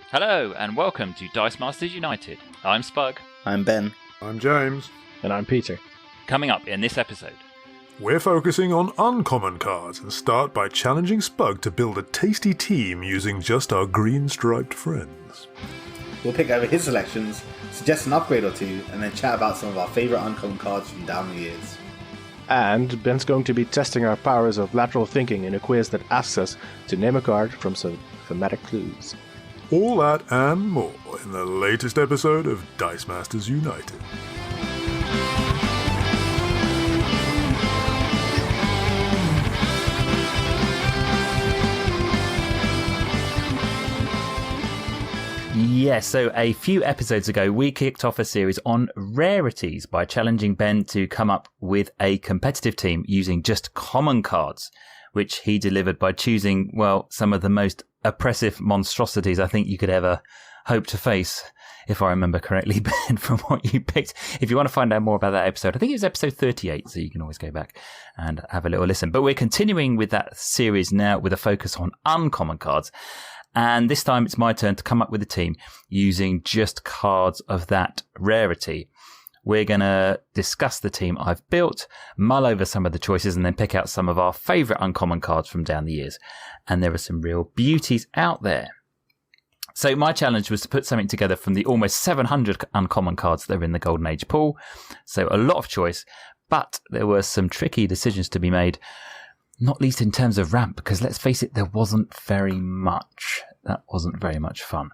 Hello and welcome to Dice Masters United. I'm Spug. I'm Ben. I'm James. And I'm Peter. Coming up in this episode, We're focusing on uncommon cards and start by challenging Spug to build a tasty team using just our green-striped friends. We'll pick over his selections, suggest an upgrade or two, and then chat about some of our favourite uncommon cards from down the years. And Ben's going to be testing our powers of lateral thinking in a quiz that asks us to name a card from some thematic clues. All that and more in the latest episode of Dice Masters United. yes, so a few episodes ago we kicked off a series on rarities by challenging Ben to come up with a competitive team using just common cards, which he delivered by choosing, well, some of the most oppressive monstrosities I think you could ever hope to face, if I remember correctly, Ben, from what you picked. If you want to find out more about that episode, I think it was episode 38, so you can always go back and have a little listen. But we're continuing with that series now with a focus on uncommon cards. And this time it's my turn to come up with a team using just cards of that rarity. We're going to discuss the team I've built, mull over some of the choices, and then pick out some of our favourite uncommon cards from down the years. And there are some real beauties out there. So my challenge was to put something together from the almost 700 uncommon cards that are in the Golden Age pool. So a lot of choice, but there were some tricky decisions to be made, not least in terms of ramp, because let's face it, there wasn't very much. That wasn't very much fun.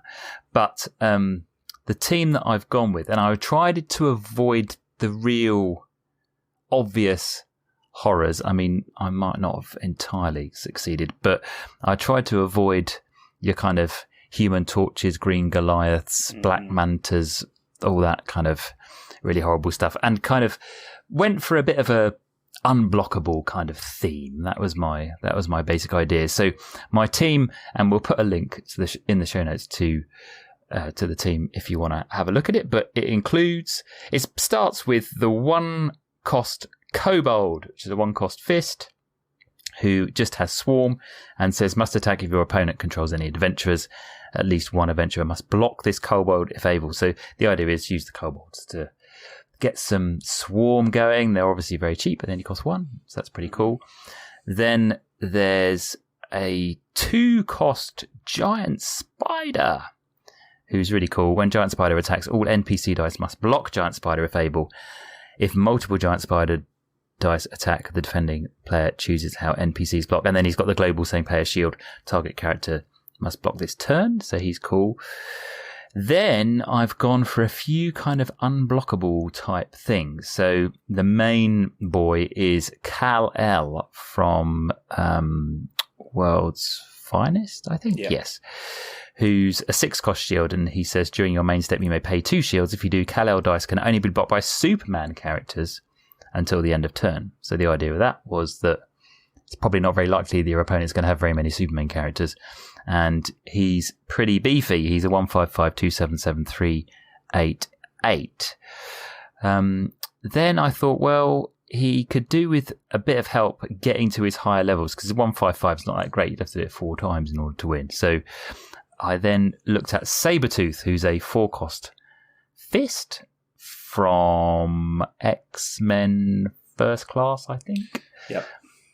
But the team that I've gone with, and I tried to avoid the real obvious horrors. I mean, I might not have entirely succeeded, but I tried to avoid your kind of Human Torches, Green Goliaths, Black Mantas, all that kind of really horrible stuff, and kind of went for a bit of a unblockable kind of theme. That was my basic idea. So my team, and we'll put a link to in the show notes to the team if you want to have a look at it. But it starts with the 1-cost Kobold, which is a 1-cost fist, who just has Swarm and says must attack if your opponent controls any adventurers. At least one adventurer must block this Kobold if able. So the idea is use the Kobolds to get some Swarm going. They're obviously very cheap, but they only cost 1, so that's pretty cool. Then there's a 2-cost Giant Spider, who's really cool. When Giant Spider attacks, all NPC dice must block Giant Spider if able. If multiple Giant Spider dice attack, the defending player chooses how NPCs block. And then he's got the global same player shield. Target character must block this turn, so he's cool. Then I've gone for a few kind of unblockable type things. So the main boy is Kal-El from World's Finest, I think. Yeah. Yes. Who's a 6-cost shield, and he says during your main step you may pay 2 shields. If you do, Kal-El dice can only be blocked by Superman characters until the end of turn. So the idea of that was that it's probably not very likely that your opponent's going to have very many Superman characters. And he's pretty beefy. He's a 155277388. Then I thought, well, he could do with a bit of help getting to his higher levels, because 155 is not that great. You'd have to do it 4 times in order to win. So I then looked at Sabretooth, who's a 4-cost fist from X-Men First Class, I think. Yep.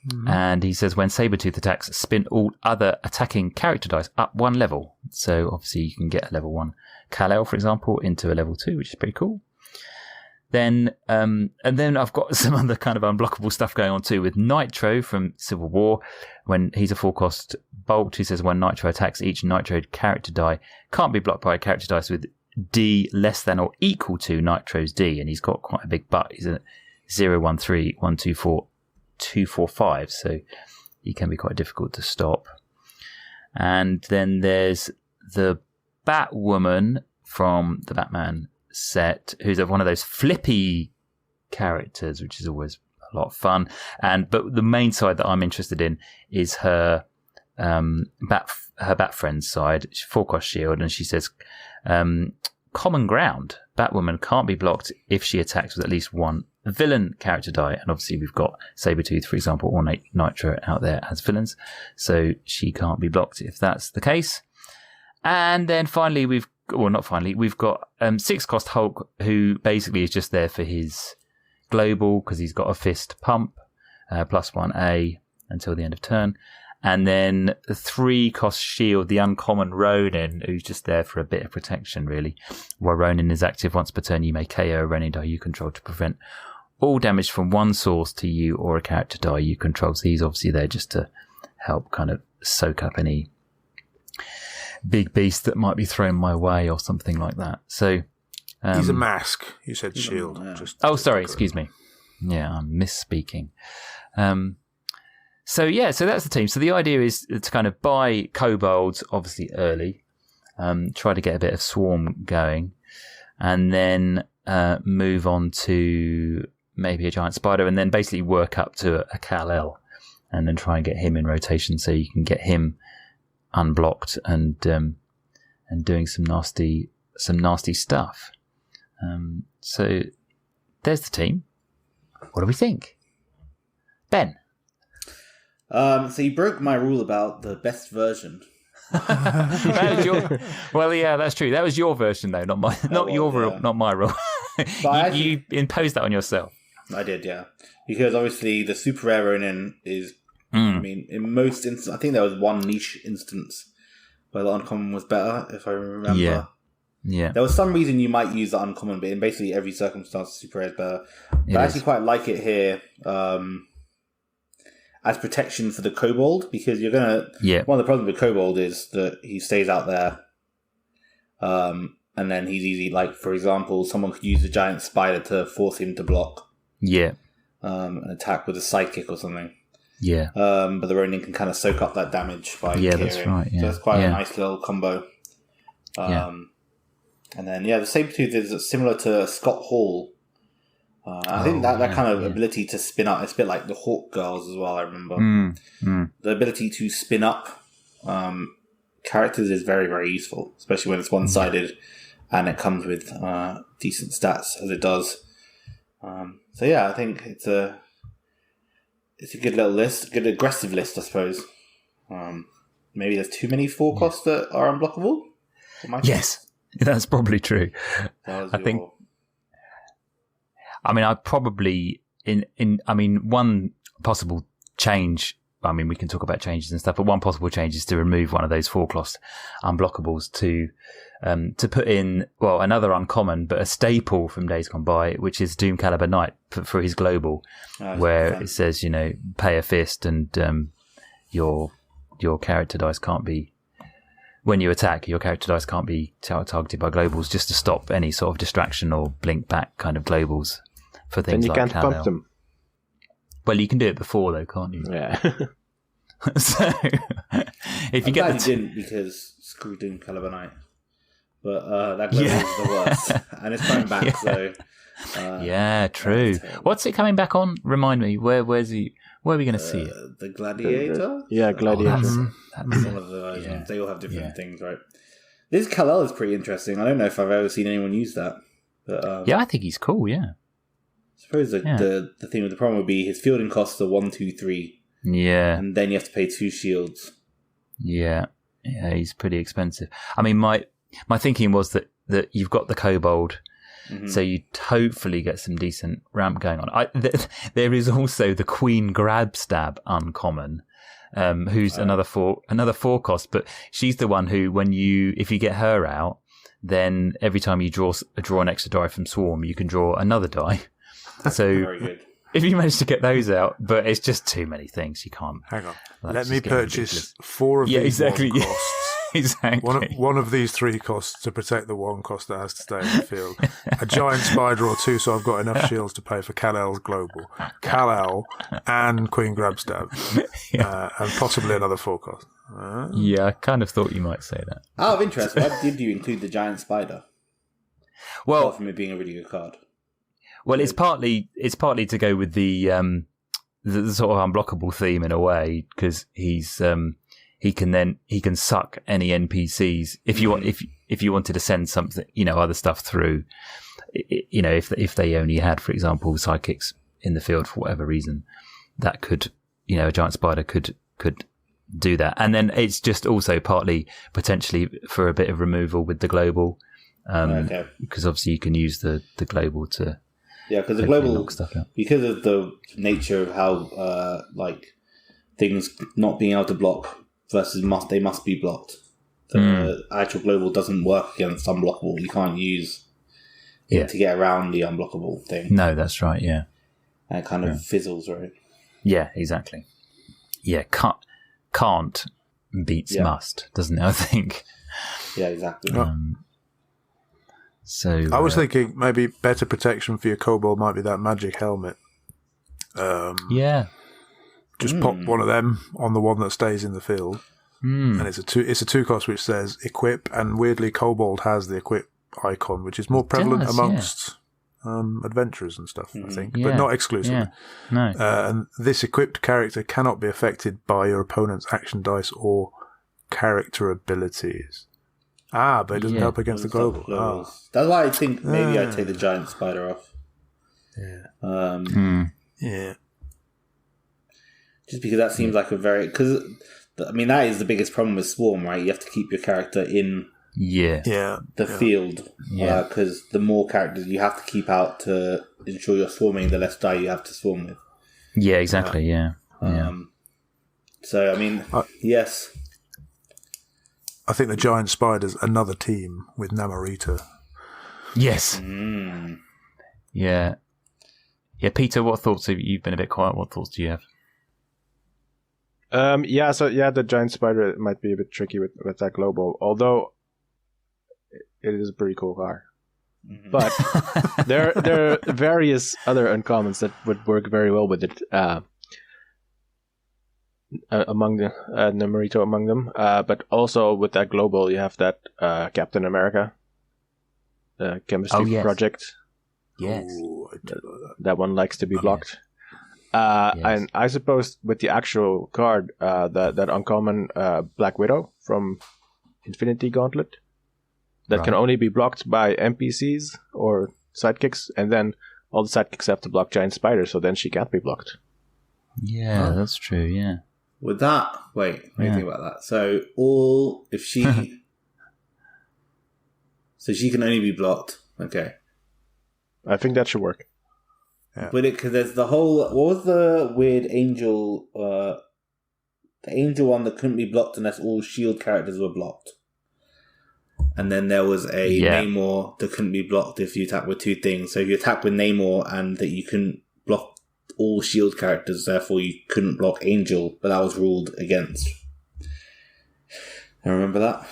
Mm-hmm. And he says when Sabretooth attacks, spin all other attacking character dice up 1 level. So obviously you can get a level 1 Kal-El, for example, into a level 2, which is pretty cool. Then and then I've got some other kind of unblockable stuff going on too with Nitro from Civil War. When he's a 4-cost bolt, he says when Nitro attacks, each Nitro character die can't be blocked by a character dice with D less than or equal to Nitro's D, and he's got quite a big butt. He's a 013124245, so he can be quite difficult to stop. And then there's the Batwoman from the Batman set, who's one of those flippy characters, which is always a lot of fun. But the main side that I'm interested in is her Bat Friends side, 4-cost shield, and she says common ground. Batwoman can't be blocked if she attacks with at least 1 villain character die, and obviously we've got Sabretooth, for example, or Nitro out there as villains, so she can't be blocked if that's the case. And then finally, we've got 6-cost Hulk, who basically is just there for his global because he's got a fist pump, +1A until the end of turn. And then the 3-cost shield, the uncommon Ronin, who's just there for a bit of protection, really. While Ronin is active once per turn, you may KO a Ronin die you control to prevent all damage from one source to you or a character die you control. So he's obviously there just to help kind of soak up any big beast that might be thrown my way or something like that. So he's a mask. You said shield. Yeah. Sorry, excuse me. Yeah, I'm misspeaking. So that's the team. So the idea is to kind of buy kobolds, obviously early, try to get a bit of swarm going, and then move on to maybe a giant spider, and then basically work up to a Kal-El, and then try and get him in rotation so you can get him unblocked and doing some nasty stuff. So there's the team. What do we think, Ben? So you broke my rule about the best version. Well, yeah, that's true. That was your version, though, not my, not my rule. You imposed that on yourself. I did, yeah, because obviously the super rare Ronin is. I mean, in most instances, I think there was one niche instance where the uncommon was better, if I remember. Yeah. There was some reason you might use the uncommon, but in basically every circumstance, super rare is better. But I actually quite like it here. As protection for the kobold, because you're gonna. Yeah. One of the problems with kobold is that he stays out there, and then he's easy. Like for example, someone could use the giant spider to force him to block. Yeah. An attack with a sidekick or something. Yeah. But the Ronin can kind of soak up that damage by clearing. That's right. Yeah. So it's quite a nice little combo. And then the Sabertooth is similar to Scott Hall. I think that kind of ability to spin up, it's a bit like the Hawk Girls as well, I remember. The ability to spin up characters is very, very useful, especially when it's one-sided and it comes with decent stats, as it does. I think it's a good little list, a good aggressive list, I suppose. Maybe there's too many 4-costs that are unblockable? Yes, that's probably true. I probably one possible change. I mean, we can talk about changes and stuff, but one possible change is to remove one of those 4-cost unblockables to put in another uncommon, but a staple from days gone by, which is Doom Caliber Knight for his global, where it says pay a fist and your character dice can't be. When you attack, your character dice can't be targeted by globals, just to stop any sort of distraction or blink back kind of globals for things like and you can't pump them. Well, you can do it before, though, can't you? Yeah. So, if you get didn't, because screw Doom Caliber Knight. But that global is the worst. And it's coming back, so... true. What's it coming back on? Remind me, where's he... Where are we going to see it? The Gladiator? Gladiator. That's one of the versions. They all have different things, right? This Kal-El is pretty interesting. I don't know if I've ever seen anyone use that. But, I think he's cool, I suppose the thing with the problem would be his fielding costs are 1, 2, 3. Yeah. And then you have to pay 2 shields. Yeah. Yeah, he's pretty expensive. I mean, my thinking was that you've got the kobold... So you hopefully get some decent ramp going on. There is also the Queen Grabstab uncommon, who's another 4-cost, but she's the one who, if you get her out, then every time you draw an extra die from Swarm, you can draw another die. So very good. If you manage to get those out, but it's just too many things, you can't. Hang on, let me purchase 4 of these 1 costs. Exactly. One of these 3 costs to protect the 1 cost that has to stay in the field. A giant spider or 2, so I've got enough shields to pay for Kal-El's global. Kal-El and Queen Grabstab. And possibly another 4 cost. Yeah, I kind of thought you might say that. Out of interest, why did you include the giant spider? Well, apart from it being a really good card. Well, it's partly to go with the sort of unblockable theme in a way, because he's he can suck any NPCs if you want if you wanted to send something, other stuff through, if they only had, for example, sidekicks in the field for whatever reason, that could, a giant spider could do that. And then it's just also partly potentially for a bit of removal with the global. Because obviously you can use the global to because the global knock stuff out. Because of the nature of how things not being able to block versus they must be blocked. The actual global doesn't work against unblockable. You can't use it to get around the unblockable thing. No, that's right. Yeah, and it kind of fizzles, right? Yeah, exactly. Yeah, can't beats must, doesn't it? I think. Yeah, exactly. So I was thinking maybe better protection for your kobold might be that magic helmet. Just pop one of them on the one that stays in the field, and it's a 2 cost which says equip, and weirdly kobold has the equip icon, which is more prevalent amongst adventurers and stuff, I think, but not exclusively. Yeah. No. And this equipped character cannot be affected by your opponent's action dice or character abilities. But it doesn't help against the global. That's why I think maybe I'd take the giant spider off. Yeah. Just because that seems like because that is the biggest problem with Swarm, right? You have to keep your character in the field. Because the more characters you have to keep out to ensure you're swarming, the less die you have to swarm with. Yeah, exactly. So, yes. I think the giant spider's another team with Namorita. Yes. Yeah. Yeah, Peter, what thoughts have you've been a bit quiet? What thoughts do you have? The giant spider might be a bit tricky with that global, although it is a pretty cool car. But there are various other uncommons that would work very well with it. Among the Namorito among them, but also with that global, you have that Captain America chemistry project. Yes, that one likes to be blocked. And I suppose with the actual card, that uncommon Black Widow from Infinity Gauntlet, that can only be blocked by NPCs or sidekicks, and then all the sidekicks have to block Giant Spider, so then she can't be blocked. Yeah, that's true. Yeah. With that, wait, what do you think about that? So so she can only be blocked. Okay, I think that should work. Yeah. But because there's the whole, what was the weird angel? The angel one that couldn't be blocked unless all shield characters were blocked. And then there was a Namor that couldn't be blocked if you attack with 2 things. So if you attack with Namor and that you couldn't block all shield characters, therefore you couldn't block Angel, but that was ruled against. I remember that.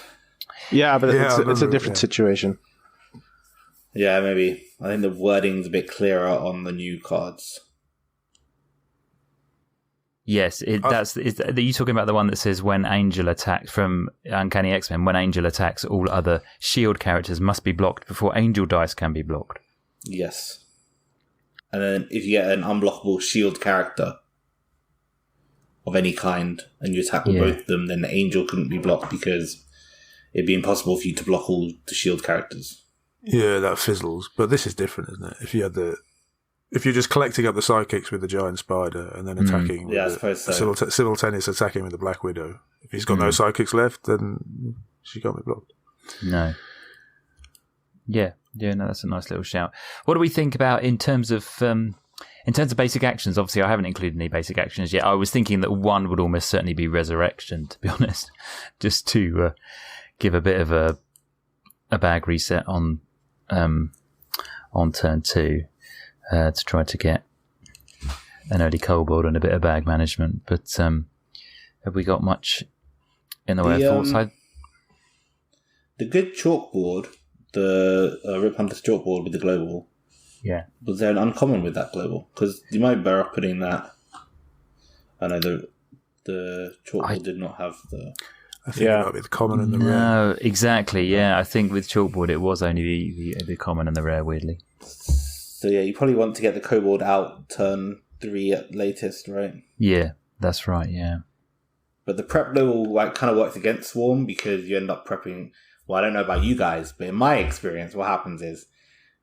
Yeah, but it's a different situation. Yeah, maybe. I think the wording's a bit clearer on the new cards. Yes, are you talking about the one that says when Angel attacks from Uncanny X-Men, when Angel attacks, all other shield characters must be blocked before Angel dice can be blocked? Yes. And then if you get an unblockable shield character of any kind and you attack with both of them, then the Angel couldn't be blocked because it'd be impossible for you to block all the shield characters. Yeah, that fizzles. But this is different, isn't it? If you're just collecting up the sidekicks with the giant spider and then attacking, I suppose so. Simultaneous attacking with the Black Widow. If he's got no sidekicks left, then she can't be blocked. No. Yeah, no, that's a nice little shout. What do we think about in terms of basic actions? Obviously, I haven't included any basic actions yet. I was thinking that one would almost certainly be Resurrection, to be honest, just to give a bit of a bag reset on turn 2. To try to get an early kobold and a bit of bag management. But have we got much in the way of thoughts? The good chalkboard, the Rip Hunter's chalkboard with the global, was there an uncommon with that global? Because you might be better off putting that. I know the chalkboard did not have the... I think it might be the common and the rare. No, exactly, yeah. I think with chalkboard it was only the common and the rare, weirdly. So yeah, you probably want to get the kobold out turn 3 at latest, right? Yeah, that's right, yeah. But the prep global kind of works against Swarm because you end up prepping... Well, I don't know about you guys, but in my experience, what happens is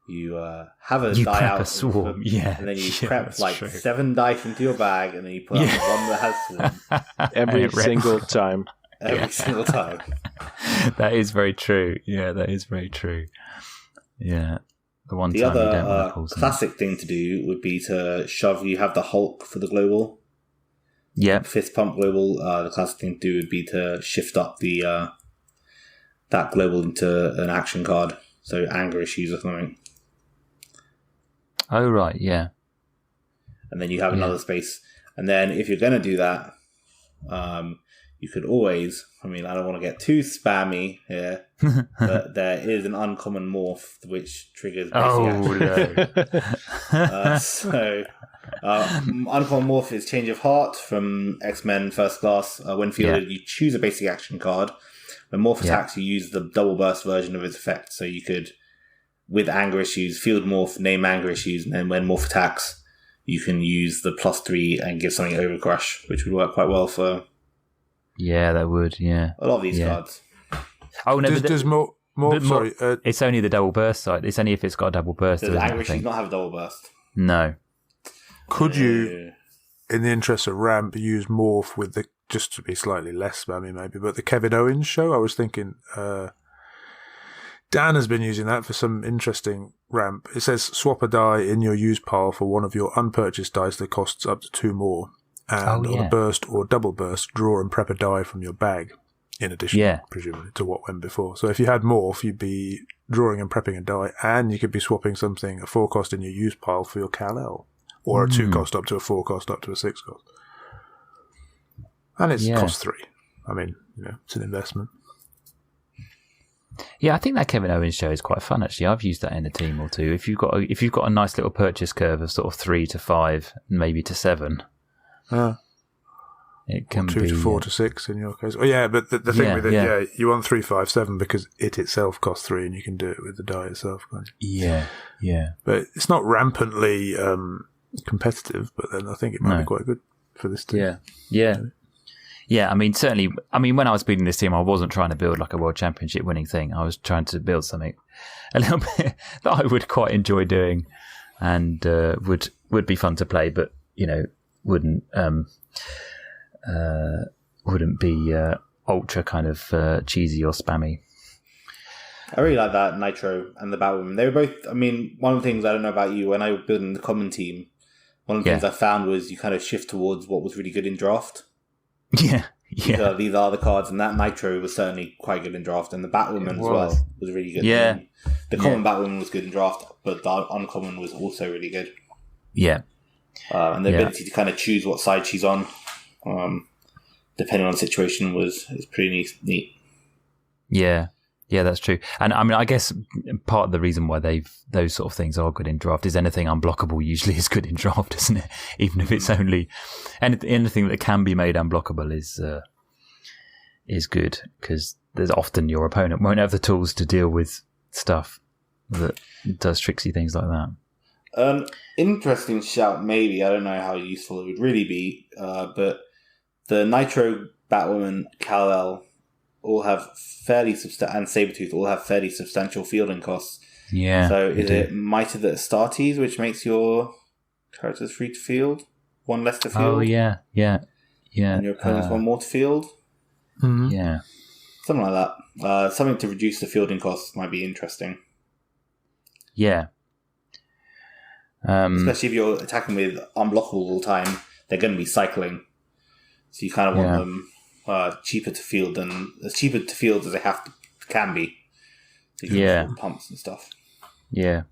you have a die prep out, a swarm, and then you prep like 7 dice into your bag, and then you put out the one that has swarm every single time. Every single time. That is very true. Yeah, that is very true. Yeah. The one the time other you don't want to pull classic thing to do would be to shove. You have the Hulk for the global. Yeah. Fist pump global. The classic thing to do would be to shift up the that global into an action card. So anger issues or something. Oh, right. Yeah. And then you have another space. And then if you're going to do that, you could always, I mean, I don't want to get too spammy here, but there is an uncommon morph which triggers basic action. Uncommon morph is Change of Heart from X-Men First Class. When fielded, you choose a basic action card. When morph attacks, you use the double burst version of its effect. So you could, with anger issues, field morph, name anger issues, and then when morph attacks, you can use the +3 and give something Overcrush, which would work quite well for... Yeah, that would, yeah. A lot of these cards. Oh, no, does more sorry. It's only the double burst side. It's only if it's got a double burst. Does anger issues not have a double burst? No. Could you, in the interest of ramp, use morph with the, just to be slightly less spammy maybe, but the Kevin Owens show? I was thinking Dan has been using that for some interesting ramp. It says swap a die in your use pile for one of your unpurchased dice that costs up to 2 more. And on a burst or double burst, draw and prep a die from your bag, in addition, presumably, to what went before. So if you had morph, you'd be drawing and prepping a die, and you could be swapping something, a 4 cost in your use pile for your Kal-El, or a 2 cost up to a 4 cost up to a 6 cost. And it's cost 3. I mean, it's an investment. Yeah, I think that Kevin Owens show is quite fun, actually. I've used that in a team or two. If you've got a nice little purchase curve of sort of 3 to 5, maybe to 7... it can 2 be to 4 to 6 in your case. Oh yeah, but the thing with it, you want 3, 5, 7 because it itself costs 3, and you can do it with the die itself. Can't you? Yeah. But it's not rampantly competitive. But then I think it might be quite good for this team. Yeah. I mean, certainly. I mean, when I was building this team, I wasn't trying to build like a world championship winning thing. I was trying to build something a little bit that I would quite enjoy doing, and would be fun to play. But wouldn't be ultra kind of cheesy or spammy. I really like that Nitro and the Batwoman. They were both. I mean, one of the things I don't know about you, when I was building the common team, one of the things I found was you kind of shift towards what was really good in draft. Yeah. These are the cards, and that Nitro was certainly quite good in draft, and the Batwoman as well was really good. Yeah, the common Batwoman was good in draft, but the uncommon was also really good. Yeah. And the ability to kind of choose what side she's on, depending on the situation, is pretty neat. Yeah, that's true. And I mean, I guess part of the reason why those sort of things are good in draft is anything unblockable usually is good in draft, isn't it? Even if it's only anything that can be made unblockable is good, because there's often your opponent won't have the tools to deal with stuff that does tricksy things like that. Interesting shout, maybe. I don't know how useful it would really be, but the Nitro, Batwoman, Kal-El all have fairly and Sabretooth all have fairly substantial fielding costs. Yeah. So is it Might of the Astartes, which makes your characters free to field? 1 less to field? Oh, yeah. And your opponents 1 more to field? Mm-hmm. Yeah. Something like that. Something to reduce the fielding costs might be interesting. Yeah. Especially if you're attacking with unblockable all the time, they're going to be cycling. So you kind of want them cheaper to field than as cheaper to field as they can be. So you can pumps and stuff. Yeah,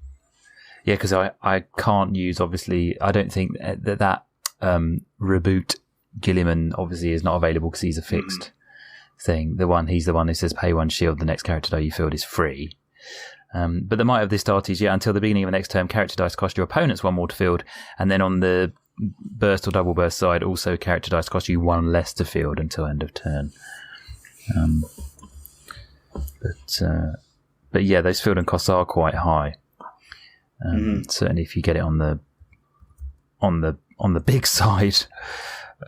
because I can't use, obviously. I don't think that reboot Gilliman obviously is not available because he's a fixed thing. He's the one who says pay 1 shield. The next character die you field is free. But the Might of the Astartes, until the beginning of the next term, character dice cost your opponents 1 more to field, and then on the burst or double burst side, also character dice cost you 1 less to field until end of turn. But yeah, those fielding costs are quite high. Certainly, if you get it on the big side,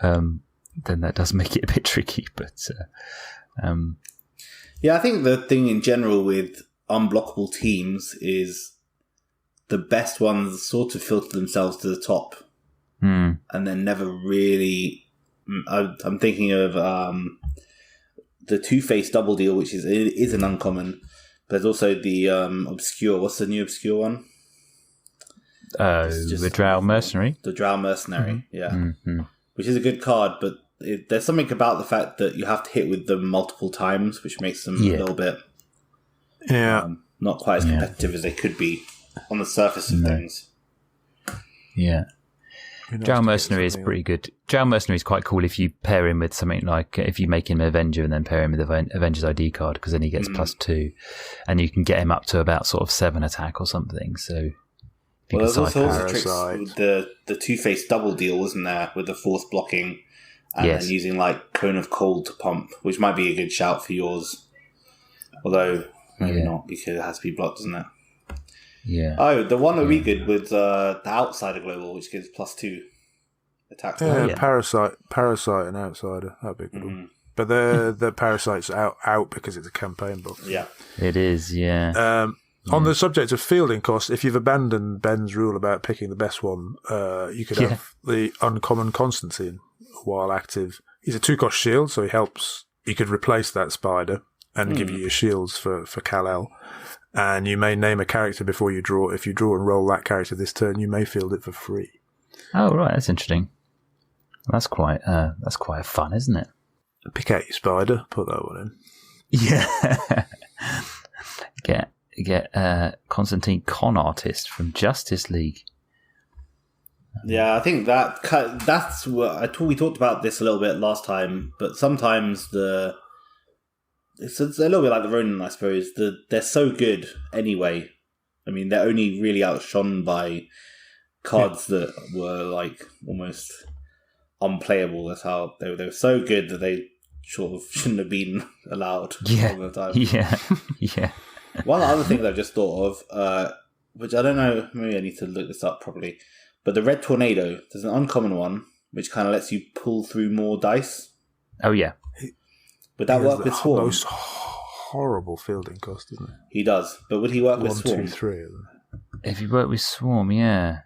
then that does make it a bit tricky. But I think the thing in general with unblockable teams is the best ones sort of filter themselves to the top, and then never really. I'm thinking of the Two-Face Double Deal, which is an uncommon. But there's also the obscure. What's the new obscure one? The Drow Mercenary. The Drow Mercenary, which is a good card, but there's something about the fact that you have to hit with them multiple times, which makes them a little bit not quite as competitive as they could be on the surface of things. Yeah. Drow Mercenary is pretty good. Drow Mercenary is quite cool if you pair him with something like, if you make him an Avenger and then pair him with Avenger's ID card, because then he gets +2, and you can get him up to about sort of 7 attack or something. So, there's also tricks with the Two-Face Double Deal, wasn't there, with the force blocking and then using like Cone of Cold to pump, which might be a good shout for yours. Although maybe not, because it has to be blocked, doesn't it? Yeah. Oh, the one that would be good was the Outsider Global, which gives +2 attack. Parasite and Outsider. That'd be a good one. But the Parasite's out because it's a campaign book. Yeah. It is, yeah. On the subject of fielding costs, if you've abandoned Ben's rule about picking the best one, you could have the Uncommon Constantine while active. He's a 2-cost shield, so he helps. You could replace that spider and give you your shields for Kal-El. And you may name a character before you draw. If you draw and roll that character this turn, you may field it for free. Oh, right, that's interesting. That's quite fun, isn't it? Pick out your spider, put that one in. Yeah. Get Constantine Con Artist from Justice League. Yeah, I think that's what we talked about this a little bit last time. But sometimes it's a little bit like the Ronin, I suppose. They're so good anyway. I mean, they're only really outshone by cards that were like almost unplayable. That's how they were so good that they sort of shouldn't have been allowed all the time. Yeah. One other thing that I just thought of, which I don't know, maybe I need to look this up properly, but the Red Tornado, there's an uncommon one which kind of lets you pull through more dice. Oh, yeah. Would that work with Swarm? Most horrible fielding cost, isn't it? He does, but would he work with Swarm? 1, 2, 3. If you work with Swarm, yeah.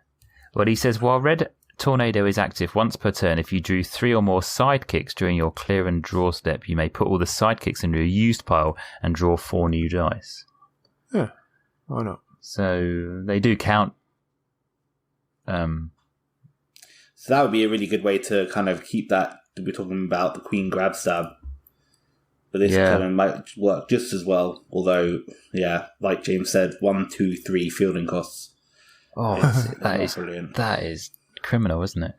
Well, he says, while Red Tornado is active once per turn, if you drew 3 or more sidekicks during your clear and draw step, you may put all the sidekicks into a used pile and draw 4 new dice. Yeah, why not? So they do count. So that would be a really good way to kind of keep that. We're talking about the Queen Grab Stab. But this kind of might work just as well. Although, like James said, 1, 2, 3 fielding costs. Oh, that is brilliant. That is criminal, isn't it?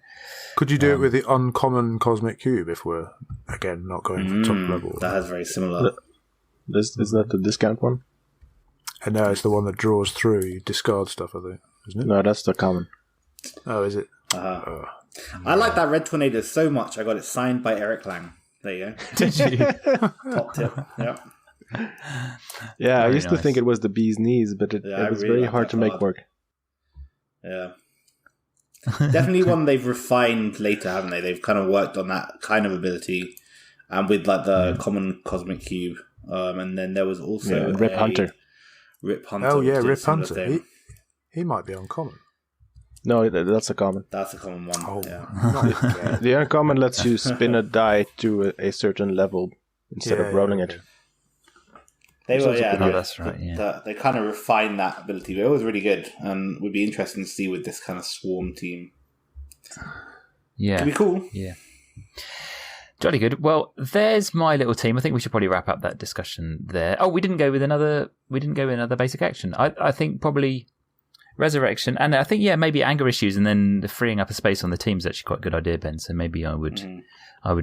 Could you do it with the Uncommon Cosmic Cube if we're, again, not going for top level? That has very similar. Is that the discount one? And no, it's the one that draws through. You discard stuff, I think, isn't it? No, that's the common. Oh, is it? I like that Red Tornado so much, I got it signed by Eric Lang. There you go. Did you? Top tip. Yep. Yeah, I used to think it was the bee's knees, but it was really hard to make work. Yeah. Definitely one they've refined later, haven't they? They've kind of worked on that kind of ability. And with like the common Cosmic Cube. And then there was also Rip Hunter. Rip Hunter. Oh, yeah, Rip Hunter. He might be uncommon. No, that's a common. That's a common one. Oh, yeah. The uncommon lets you spin a die to a certain level instead of rolling it. They were, that's right. Yeah, they kind of refined that ability, but it was really good, and would be interesting to see with this kind of Swarm team. Yeah, it'd be cool. Yeah, jolly good. Well, there's my little team. I think we should probably wrap up that discussion there. Oh, we didn't go with another basic action. I think probably Resurrection, and I think maybe Anger Issues, and then the freeing up a space on the team is actually quite a good idea, Ben. So maybe I would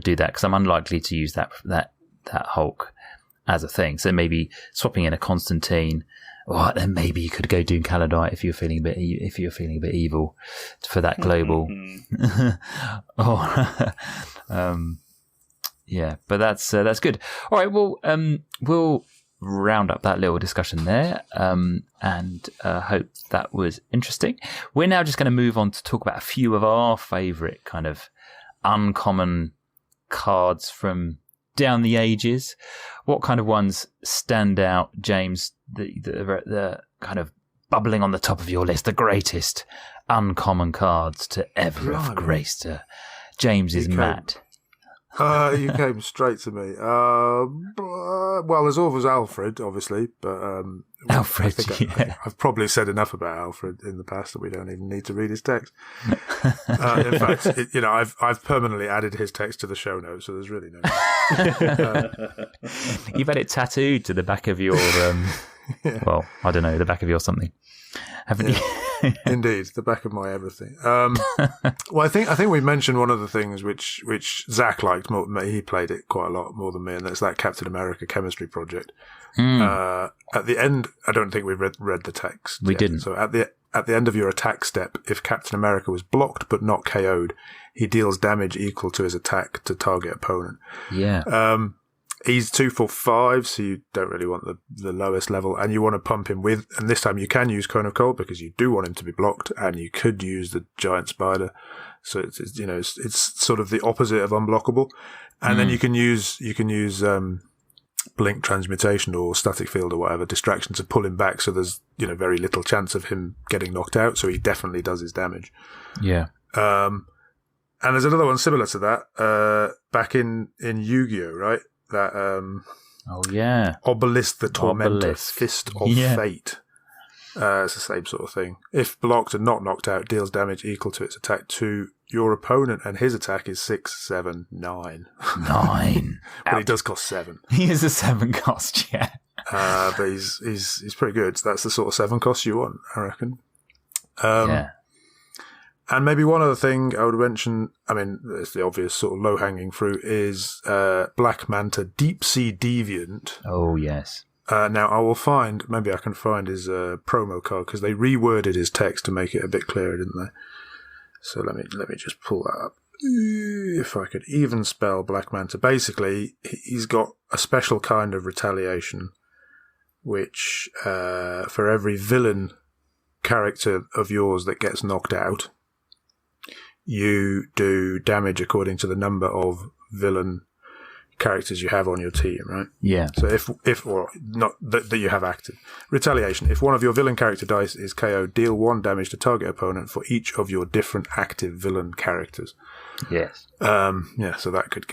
do that because I'm unlikely to use that Hulk as a thing. So maybe swapping in a Constantine, or then maybe you could go Doom Caladite if you're feeling a bit evil for that global. But that's good. All right, well, we'll round up that little discussion there, and hope that was interesting. We're now just going to move on to talk about a few of our favourite kind of uncommon cards from down the ages. What kind of ones stand out, James? The kind of bubbling on the top of your list, the greatest uncommon cards to ever have graced James's mat. You came straight to me. Well, there's always Alfred, obviously, but Alfred. I've probably said enough about Alfred in the past that we don't even need to read his text. In fact, I've permanently added his text to the show notes, so there's really no. You've had it tattooed to the back of your. Well, I don't know, the back of your something, haven't you? Indeed, the back of my everything. Well, I think we mentioned one of the things which Zach liked more. He played it quite a lot more than me, and that's that Captain America chemistry project. At the end, I don't think we read the text. We didn't. So at the end of your attack step, if Captain America was blocked but not KO'd, he deals damage equal to his attack to target opponent. Yeah. He's 2 for 5, so you don't really want the lowest level, and you want to pump him with, and this time you can use Cone of Cold because you do want him to be blocked, and you could use the Giant Spider. So it's sort of the opposite of unblockable. And then you can use Blink Transmutation or Static Field or whatever distraction to pull him back, so there's very little chance of him getting knocked out, so he definitely does his damage. Yeah. And there's another one similar to that back in Yu-Gi-Oh, right? That Obelisk the Tormentor, Fist of Fate. It's the same sort of thing. If blocked and not knocked out, deals damage equal to its attack to your opponent, and his attack is 6, 7, 9. 9. But he does cost 7. He is a 7 cost, yeah. But he's pretty good. That's the sort of 7 cost you want, I reckon. Yeah. And maybe one other thing I would mention, I mean, it's the obvious sort of low-hanging fruit, is Black Manta Deep Sea Deviant. Oh, yes. Now, maybe I can find his promo card, because they reworded his text to make it a bit clearer, didn't they? So let me just pull that up. If I could even spell Black Manta. Basically, he's got a special kind of retaliation, which for every villain character of yours that gets knocked out, you do damage according to the number of villain characters you have on your team, right? Yeah. So if or not that you have active. Retaliation. If one of your villain character dice is KO, deal 1 damage to target opponent for each of your different active villain characters. Yes. So that could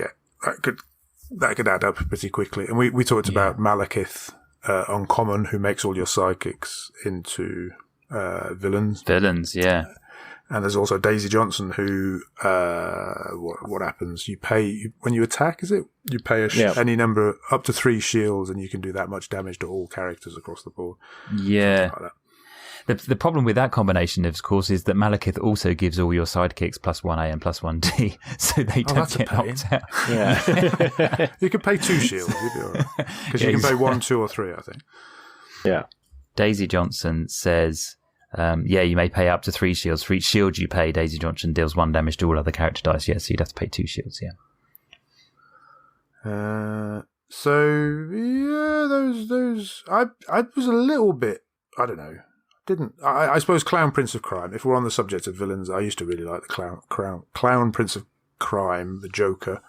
add up pretty quickly. And we talked about Malekith Uncommon, who makes all your psychics into villains. Villains, yeah. And there's also Daisy Johnson, who what happens? You pay when you attack. Is it you pay any number up to 3 shields, and you can do that much damage to all characters across the board. Yeah. Like The problem with that combination, of course, is that Malekith also gives all your sidekicks +1A and +1D, so they don't get knocked out. Yeah. You can pay 2 shields, you'd be all right. Because you can pay 1, 2, or 3, I think. Yeah. Daisy Johnson says, you may pay up to 3 shields. For each shield you pay, Daisy Johnson deals 1 damage to all other character dice. Yeah, so you'd have to pay 2 shields, yeah. Those. I was a little bit, I don't know. I suppose Clown Prince of Crime. If we're on the subject of villains, I used to really like the Clown Prince of Crime, the Joker.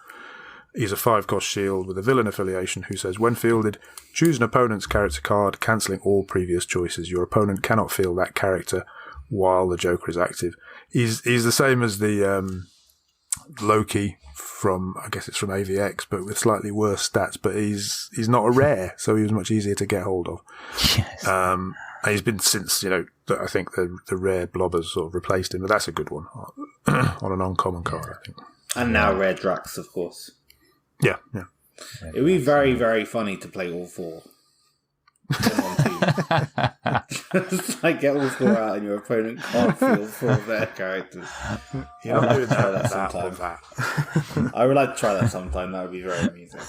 He's a 5-cost shield with a villain affiliation who says, when fielded, choose an opponent's character card, cancelling all previous choices. Your opponent cannot field that character while the Joker is active. He's the same as the Loki from, I guess it's from AVX, but with slightly worse stats. But he's not a rare, so he was much easier to get hold of. Yes. And he's been since, I think the rare blobbers sort of replaced him, but that's a good one on an uncommon card, I think. And now rare Drax, of course. Yeah. It would be very, very funny to play all 4 in one team. Just get all 4 out and your opponent can't field 4 of their characters. You're not doing that sometime. I would like to try that sometime. That would be very amusing.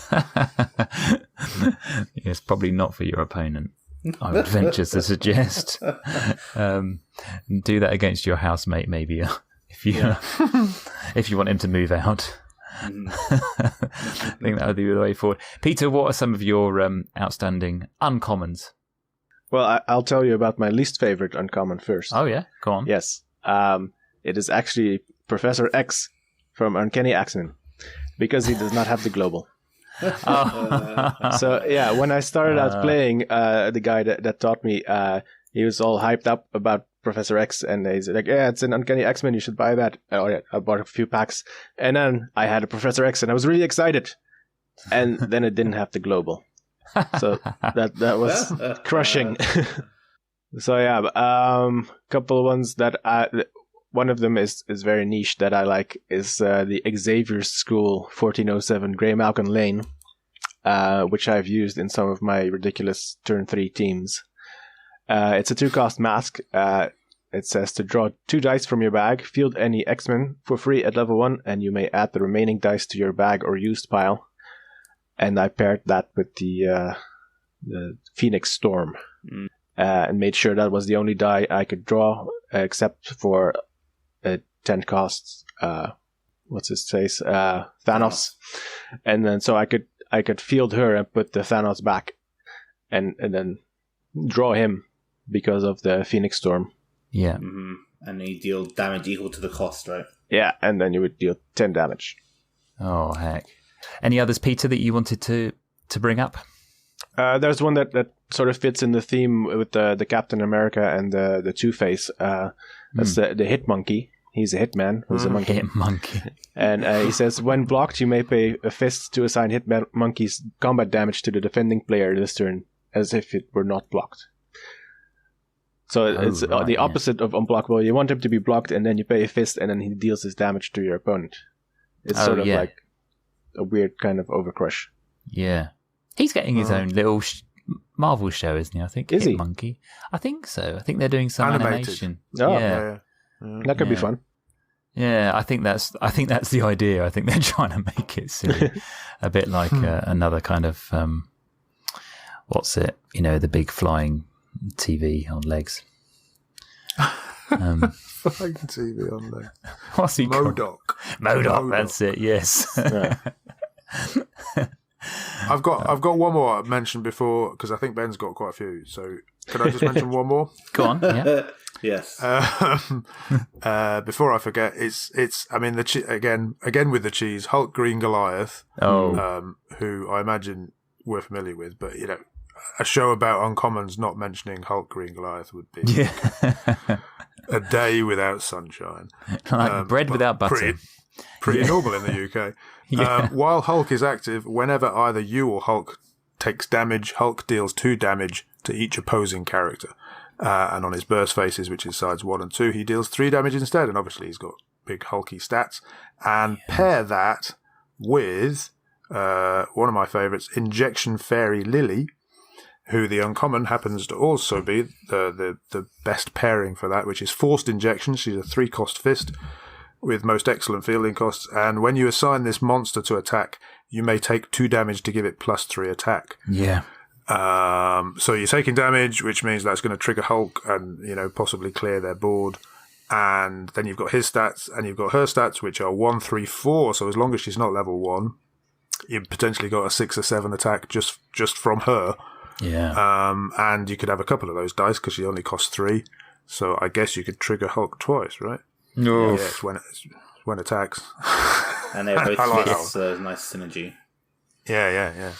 Yes, probably not for your opponent, I would venture to suggest. Do that against your housemate, maybe, if you want him to move out. I think that would be the way forward. Peter, what are some of your outstanding uncommons? Well, I'll tell you about my least favorite uncommon first. Oh, yeah? Go on. Yes. It is actually Professor X from Uncanny X-Men, because he does not have the global. So, yeah, when I started out playing, the guy that taught me, he was all hyped up about Professor X, and he's like, yeah, it's an Uncanny X-Men, you should buy that. Oh yeah, I bought a few packs, and then I had a Professor X, and I was really excited, and then it didn't have the global, so that was crushing. So yeah, couple of ones that one of them is very niche that I like is the Xavier's School 1407 Grey Malkin Lane, which I've used in some of my ridiculous turn 3 teams. It's a 2-cost mask. It says to draw 2 dice from your bag, field any X-Men for free at level 1, and you may add the remaining dice to your bag or used pile. And I paired that with the Phoenix Storm, and made sure that was the only die I could draw, except for 10 costs. What's his face? Thanos. And then so I could field her and put the Thanos back, and then draw him because of the Phoenix Storm. Yeah. Mm-hmm. And you deal damage equal to the cost, right? Yeah, and then you would deal 10 damage. Oh, heck. Any others, Peter, that you wanted to bring up? There's one that sort of fits in the theme with the Captain America and the Two-Face. That's the Hit Monkey. He's a hitman who's a monkey. Hit Monkey. And he says, when blocked, you may pay a fist to assign Hit Monkey's combat damage to the defending player this turn, as if it were not blocked. So it's the opposite of unblockable. You want him to be blocked, and then you pay a fist, and then he deals his damage to your opponent. It's sort of like a weird kind of overcrush. Yeah. He's getting his own little Marvel show, isn't he? I think. Is Hit he? Monkey. I think so. I think they're doing some Animated. animation. Oh, Yeah. that could be fun. Yeah, I think that's the idea. I think they're trying to make it silly, a bit like another kind of what's it? You know, the big flying TV on legs. Flying TV on legs. What's he called? Modoc. That's it. Yes. Yeah. I've got one more I mentioned before because I think Ben's got quite a few. So could I just mention one more? Go on. Yeah. Yes. Before I forget, it's I mean again with the cheese, Hulk Green Goliath. Who I imagine we're familiar with, but you know, a show about uncommons not mentioning Hulk Green Goliath would be a day without sunshine. Like bread without butter. Pretty normal in the UK. While Hulk is active, whenever either you or Hulk takes damage, Hulk deals 2 damage to each opposing character. And on his burst faces, which is sides 1 and 2, he deals 3 damage instead. And obviously he's got big hulky stats. And pair that with one of my favourites, Injection Fairy Lily, who the uncommon happens to also be the best pairing for that, which is Forced Injection. She's a 3-cost fist with most excellent fielding costs, and when you assign this monster to attack, you may take 2 damage to give it +3 attack. Yeah. So you're taking damage, which means that's going to trigger Hulk and, you know, possibly clear their board. And then you've got his stats and you've got her stats, which are 1, 3, 4. So as long as she's not level 1, you've potentially got a 6 or 7 attack just from her. Yeah. And you could have a couple of those dice because she only costs 3. So I guess you could trigger Hulk twice, right? No. Yeah, it's when attacks. And they're both fists, so there's nice synergy. Yeah.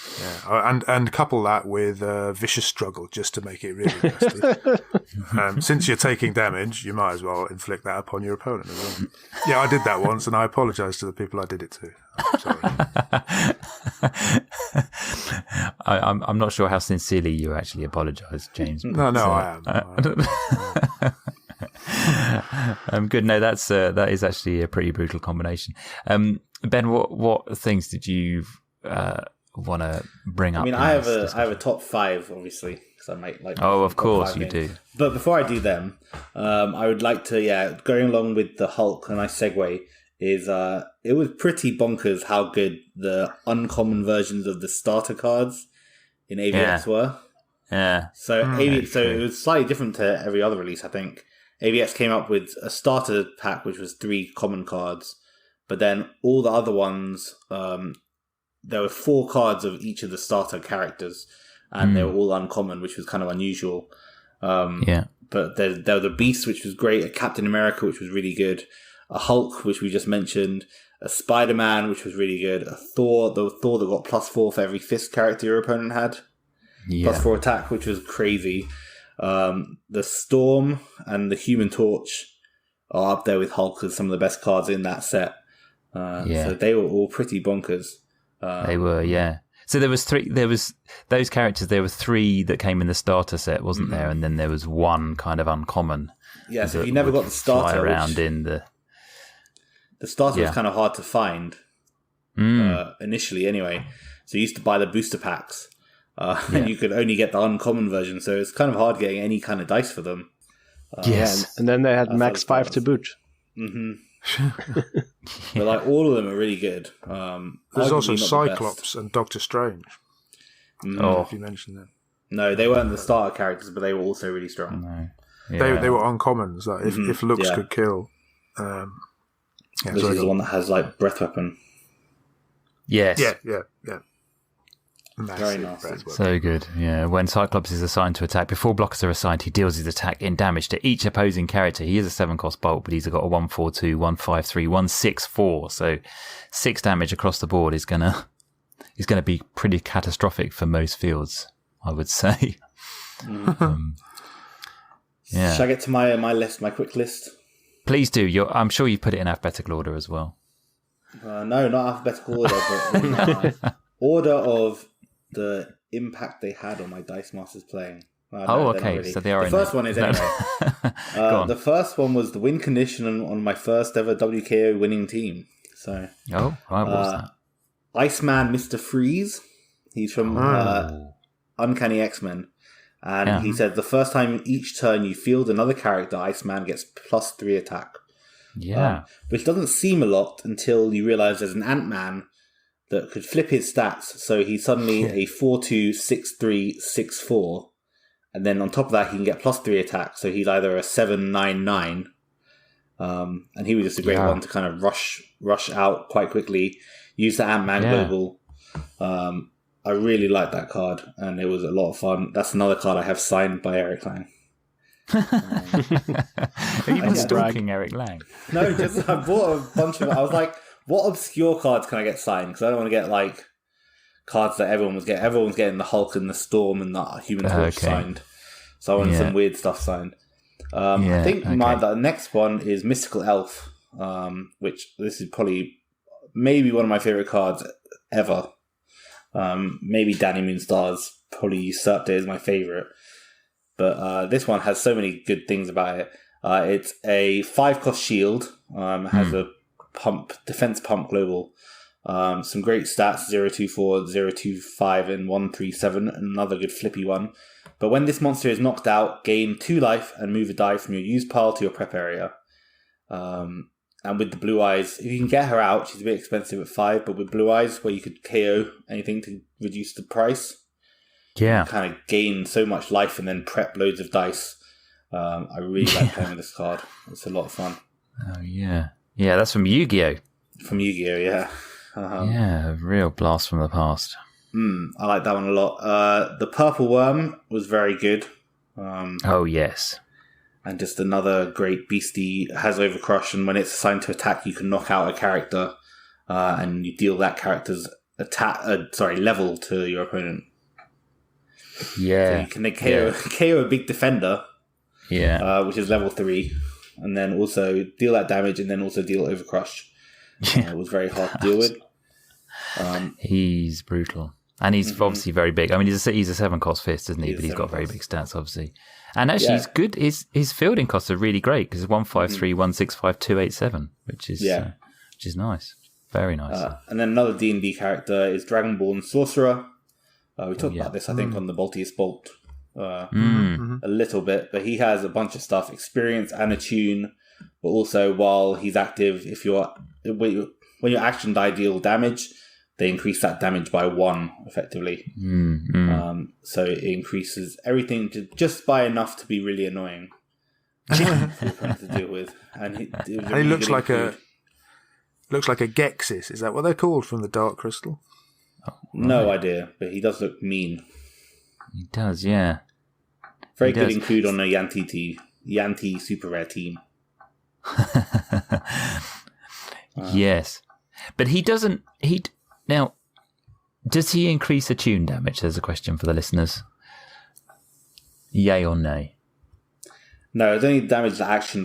And couple that with Vicious Struggle just to make it really nasty. Since you're taking damage, you might as well inflict that upon your opponent as well. Yeah, I did that once, and I apologise to the people I did it to. I'm sorry. I'm not sure how sincerely you actually apologise, James. No, I am. Good. No, that is actually a pretty brutal combination. Ben, what things did you want to bring up? I mean, I have a top 5, obviously, because I might like. Oh, of course you do. But before I do them, I would like to, going along with the Hulk, a nice segue is it was pretty bonkers how good the uncommon versions of the starter cards in AVX were. Yeah. So so it was slightly different to every other release, I think. AVX came up with a starter pack, which was 3 common cards, but then all the other ones, there were 4 cards of each of the starter characters, and they were all uncommon, which was kind of unusual. But there was a Beast, which was great, a Captain America, which was really good, a Hulk, which we just mentioned, a Spider-Man, which was really good, a Thor that got +4 for every fist character your opponent had, +4 attack, which was crazy. The Storm and the Human Torch are up there with Hulk as some of the best cards in that set. So they were all pretty bonkers. They were, yeah. So there was those characters. There were 3 that came in the starter set, wasn't there? And then there was one kind of uncommon. Yeah, so if you never got the starter, fly around in the starter was kind of hard to find initially, anyway. So you used to buy the booster packs, and you could only get the uncommon version. So it's kind of hard getting any kind of dice for them. Yes, and then they had Max 5 to boot. But like all of them are really good. There's also Cyclops and Doctor Strange. If you mentioned them. No, they weren't the starter characters, but they were also really strong. No. Yeah. They were uncommons. Like if looks could kill. This is the one that has like breath weapon. Yes. Yeah. Very nasty. So good. Yeah. When Cyclops is assigned to attack, before blockers are assigned, he deals his attack in damage to each opposing character. He is a 7-cost bolt, but he's got a 1/4/2, 1/5/3, 1/6/4. So 6 damage across the board is gonna be pretty catastrophic for most fields, I would say. Yeah. Shall I get to my list, my quick list? Please do. I'm sure you put it in alphabetical order as well. No, not alphabetical order, but in order of the impact they had on my Dice Masters playing. Okay. So they are the first one is anyway. The first one was the win condition on my first ever WKO winning team. So. Oh, right. What was that? Iceman Mr. Freeze. He's from Uncanny X-Men. And he said the first time each turn you field another character, Iceman gets +3 attack. Yeah. Which doesn't seem a lot until you realise there's an Ant-Man that could flip his stats. So he's suddenly a 4/2, 6/3, 6/4. And then on top of that, he can get +3 attack. So he's either a 7/9/9. And he was just a great one to kind of rush out quite quickly. Use the Ant-Man global. I really liked that card, and it was a lot of fun. That's another card I have signed by Eric Lang. Are you been stalking Eric Lang? No, just I bought a bunch of. I was like, what obscure cards can I get signed? Because I don't want to get like cards that everyone was getting. Everyone's getting the Hulk and the Storm and the Human Torch signed. So I wanted some weird stuff signed. I think the next one is Mystical Elf, which this is probably maybe one of my favorite cards ever. Maybe Danny Moonstar's probably usurped it as my favorite. But this one has so many good things about it. It's a 5-cost shield. Has a defense pump global. Some great stats, 0/24, 0/25, and 1/3/7. Another good flippy one. But when this monster is knocked out, gain 2 life and move a die from your use pile to your prep area. And with the Blue Eyes, if you can get her out, she's a bit expensive at 5, but with Blue Eyes, where you could KO anything to reduce the price, you kind of gain so much life and then prep loads of dice. I really like playing with this card. It's a lot of fun. Oh, yeah. Yeah, that's from Yu-Gi-Oh! From Yu-Gi-Oh!, yeah. Yeah, a real blast from the past. I like that one a lot. The Purple Worm was very good. Oh, yes. And just another great beastie. Has Overcrush, and when it's assigned to attack, you can knock out a character, and you deal that character's level to your opponent. Yeah. So you can KO a big defender, which is level 3, and then also deal that damage, and then also deal Overcrush. It was very hard to deal with. He's brutal. And he's obviously very big. I mean, he's a 7-cost fist, isn't he? But he's got very big stats, obviously. And actually, he's good. His fielding costs are really great because it's 1/5/3, 1/6/5, 2/8/7, which is nice. Very nice. And then another D&D character is Dragonborn Sorcerer. We talked about this, I think, on the Baltiest Bolt a little bit. But he has a bunch of stuff, experience and attune. But also, while he's active, when your action die deal damage, they increase that damage by 1, effectively. So it increases everything to just by enough to be really annoying for your opponent to deal with. And he looks like a Gexis. Is that what they're called from the Dark Crystal? No idea, but he does look mean. He does, yeah. Very good include on a Yanti super rare team. Yes. But he doesn't... Now, does he increase attune damage? There's a question for the listeners. Yay or nay? No, it was only damage that action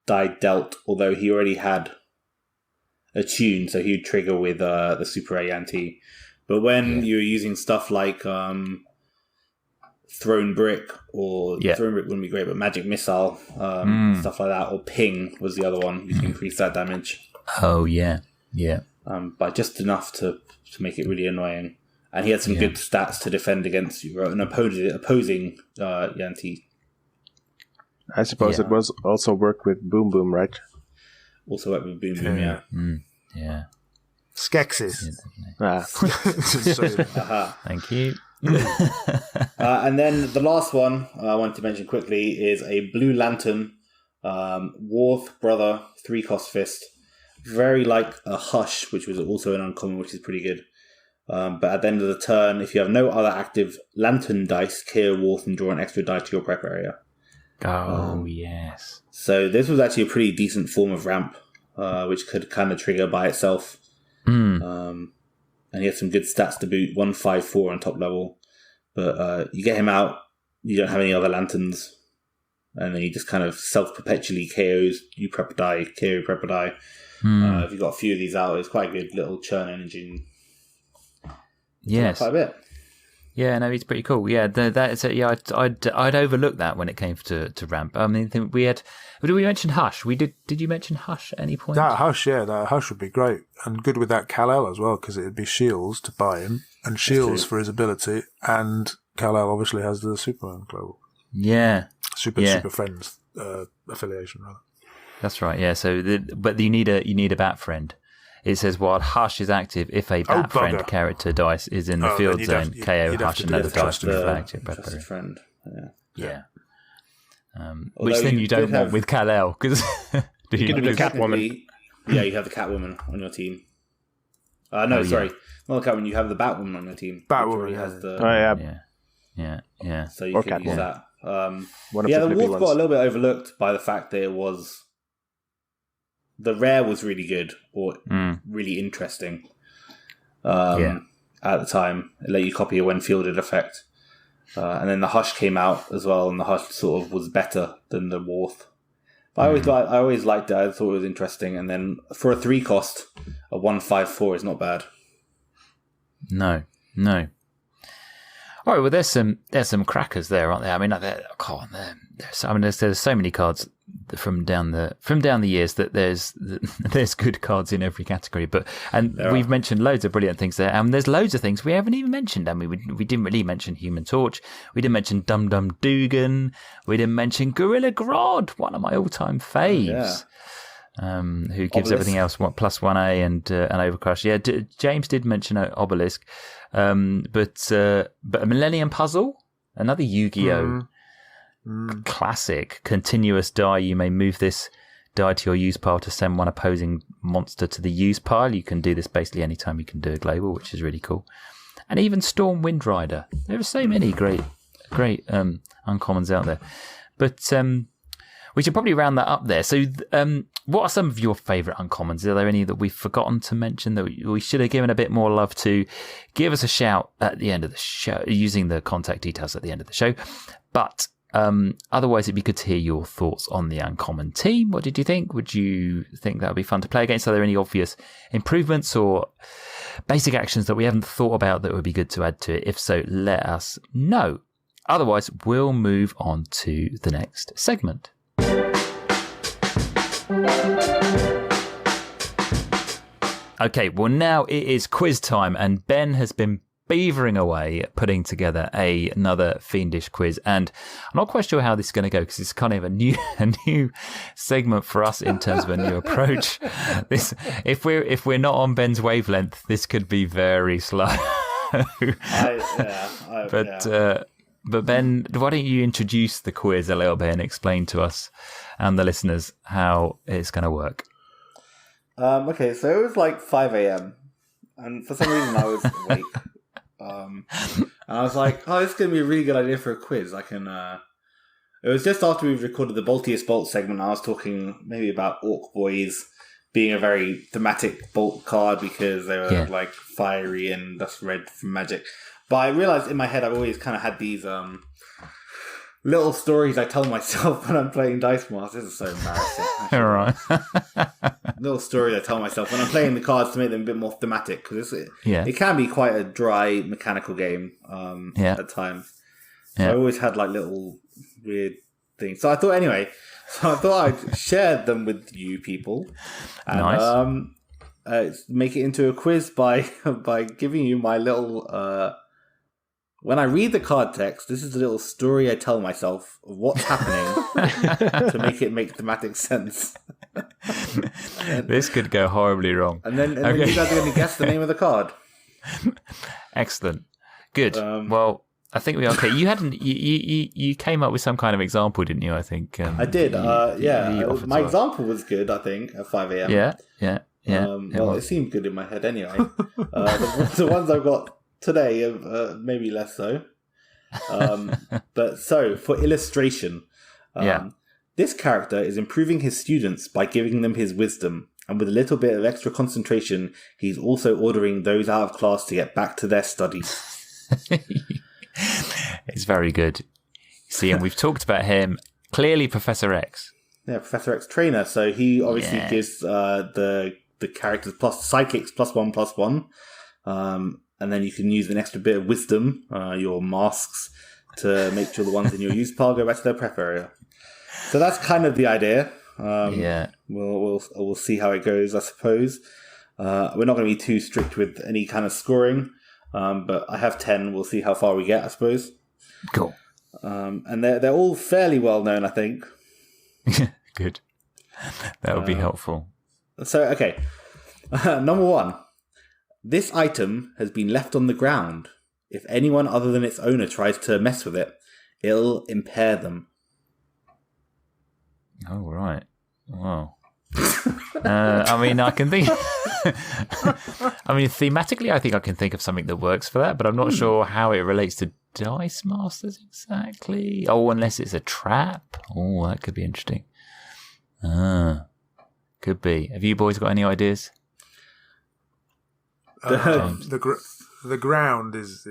die dealt, although he already had a tune, so he would trigger with the Super A Anti. But when you're using stuff like Thrown Brick, or Thrown Brick wouldn't be great, but Magic Missile, stuff like that, or Ping was the other one. You can increase that damage. Oh, yeah. By just enough to make it really annoying. And he had some good stats to defend against you, an opposing Yanti. I suppose it was also worked with Boom Boom, right? Also worked with Boom Boom, yeah. Skeksis. Thank you. And then the last one I wanted to mention quickly is a Blue Lantern, Worth Brother, 3-cost fist. Very like a Hush, which was also an uncommon, which is pretty good. But at the end of the turn, if you have no other active Lantern dice, KO Worth and draw an extra die to your prep area. Oh, yes. So this was actually a pretty decent form of ramp, which could kind of trigger by itself. And he had some good stats to boot, 154 on top level. But you get him out, you don't have any other lanterns, and then he just kind of self-perpetually KOs, you prep a die, KO, prep a die. If you've got a few of these out, it's quite a good little churn engine. Yes. Quite a bit. Yeah, no, he's pretty cool. Yeah, that's it. Yeah, I'd overlooked that when it came to ramp. I mean, did we mention Hush? Did you mention Hush at any point? That Hush would be great and good with that Kal-El as well, because it'd be shields to buy him and shields for his ability, and Kal-El obviously has the Superman global. Yeah, Super Friends affiliation rather. That's right. Yeah. So, but you need a bat friend. It says while Hush is active, if a bat friend character dice is in the field zone, KO Hush another dice to move active. Trusted friend. Yeah. Which then you don't want with Kal-El, because you can do the Catwoman. Yeah, you have the Catwoman on your team. Not the Catwoman. You have the Batwoman on your team. Batwoman has the. Yeah. So you can use that. The Wolf got a little bit overlooked by the fact that it was. The rare was really good, or really interesting at the time. It let you copy a when fielded effect. And then the Hush came out as well, and the Hush sort of was better than the Worth. But I always liked it. I thought it was interesting. And then for a 3-cost, a 154 is not bad. No. All right, well, there's some crackers there, aren't there? I mean, there's so many cards from down the years that there's good cards in every category. We've mentioned loads of brilliant things there, and there's loads of things we haven't even mentioned. I mean, we didn't really mention Human Torch. We didn't mention Dum Dum Dugan. We didn't mention Gorilla Grodd, one of my all-time faves. Who gives everything else plus 1A and Overcrush. Yeah, James did mention Obelisk, but a Millennium Puzzle, another Yu-Gi-Oh! Classic continuous die. You may move this die to your use pile to send one opposing monster to the use pile. You can do this basically anytime you can do a global, which is really cool. And even Storm Wind Rider. There are so many great uncommons out there, but we should probably round that up there. So, what are some of your favourite uncommons? Are there any that we've forgotten to mention that we should have given a bit more love to? Give us a shout at the end of the show using the contact details at the end of the show. But otherwise, it'd be good to hear your thoughts on the uncommon team. What did you think? Would you think that would be fun to play against? Are there any obvious improvements or basic actions that we haven't thought about that would be good to add to it? If so, let us know. Otherwise, we'll move on to the next segment. Okay, well now it is quiz time, and Ben has been beavering away putting together another fiendish quiz, and I'm not quite sure how this is going to go because it's kind of a new segment for us in terms of a new approach. If we're not on Ben's wavelength, this could be very slow. But Ben, why don't you introduce the quiz a little bit and explain to us and the listeners how it's going to work? Okay, so it was like 5 a.m. and for some reason I was awake. And I was like, oh, this is going to be a really good idea for a quiz. I can... It was just after we recorded the Boltiest Bolt segment. I was talking maybe about Orc Boys being a very thematic Bolt card because they were like fiery and that's red from Magic. But I realised in my head I've always kind of had these little stories I tell myself when I'm playing Dice Masters. This is so embarrassing. All right. Little stories I tell myself when I'm playing the cards to make them a bit more thematic, because Yeah. it can be quite a dry mechanical game at times. So Yeah. I always had like little weird things. So I thought I'd share them with you people. And, Nice. make it into a quiz by giving you my little. When I read the card text, this is a little story I tell myself of what's happening to make it make thematic sense. This could go horribly wrong. And then you guys are going to guess the name of the card. Excellent. Good. Well, I think we are okay. You hadn't. You came up with some kind of example, didn't you? I think I did. you offered My to us. example was good. I think at 5 a.m. Yeah. Well, it seemed good in my head anyway. The ones I've got today are maybe less so. But so for illustration, this character is improving his students by giving them his wisdom, and with a little bit of extra concentration, he's also ordering those out of class to get back to their studies. It's very good. See, and we've talked about him. Clearly, Professor X. Yeah, Professor X trainer. So he obviously gives the characters sidekicks +1/+1, and then you can use an extra bit of wisdom, your masks, to make sure the ones in your use pile go back to their prep area. So that's kind of the idea. We'll see how it goes, I suppose. We're not going to be too strict with any kind of scoring, but I have 10. We'll see how far we get, I suppose. Cool. And they're all fairly well known, I think. Good. That would be helpful. So, okay. Number 1. This item has been left on the ground. If anyone other than its owner tries to mess with it, it'll impair them. Oh, right. Wow. I mean, I can think... thematically, I think I can think of something that works for that, but I'm not sure how it relates to Dice Masters exactly. Oh, unless it's a trap. Oh, that could be interesting. Could be. Have you boys got any ideas? The ground is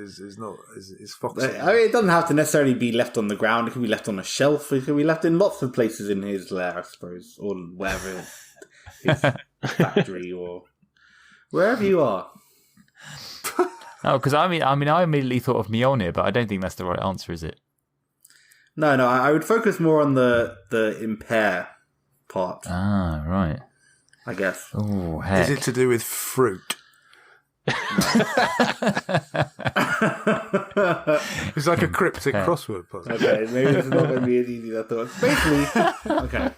foxy. I mean, it doesn't have to necessarily be left on the ground. It can be left on a shelf. It can be left in lots of places in his lair, I suppose, or wherever, his factory or wherever you are. Oh, because I immediately thought of Mjolnir, but I don't think that's the right answer, is it? No, I would focus more on the impair part. Ah, right. I guess. Oh, heck. Is it to do with fruit? It's like a cryptic crossword puzzle. Okay, maybe it's not going to be as easy as I thought. Basically, okay.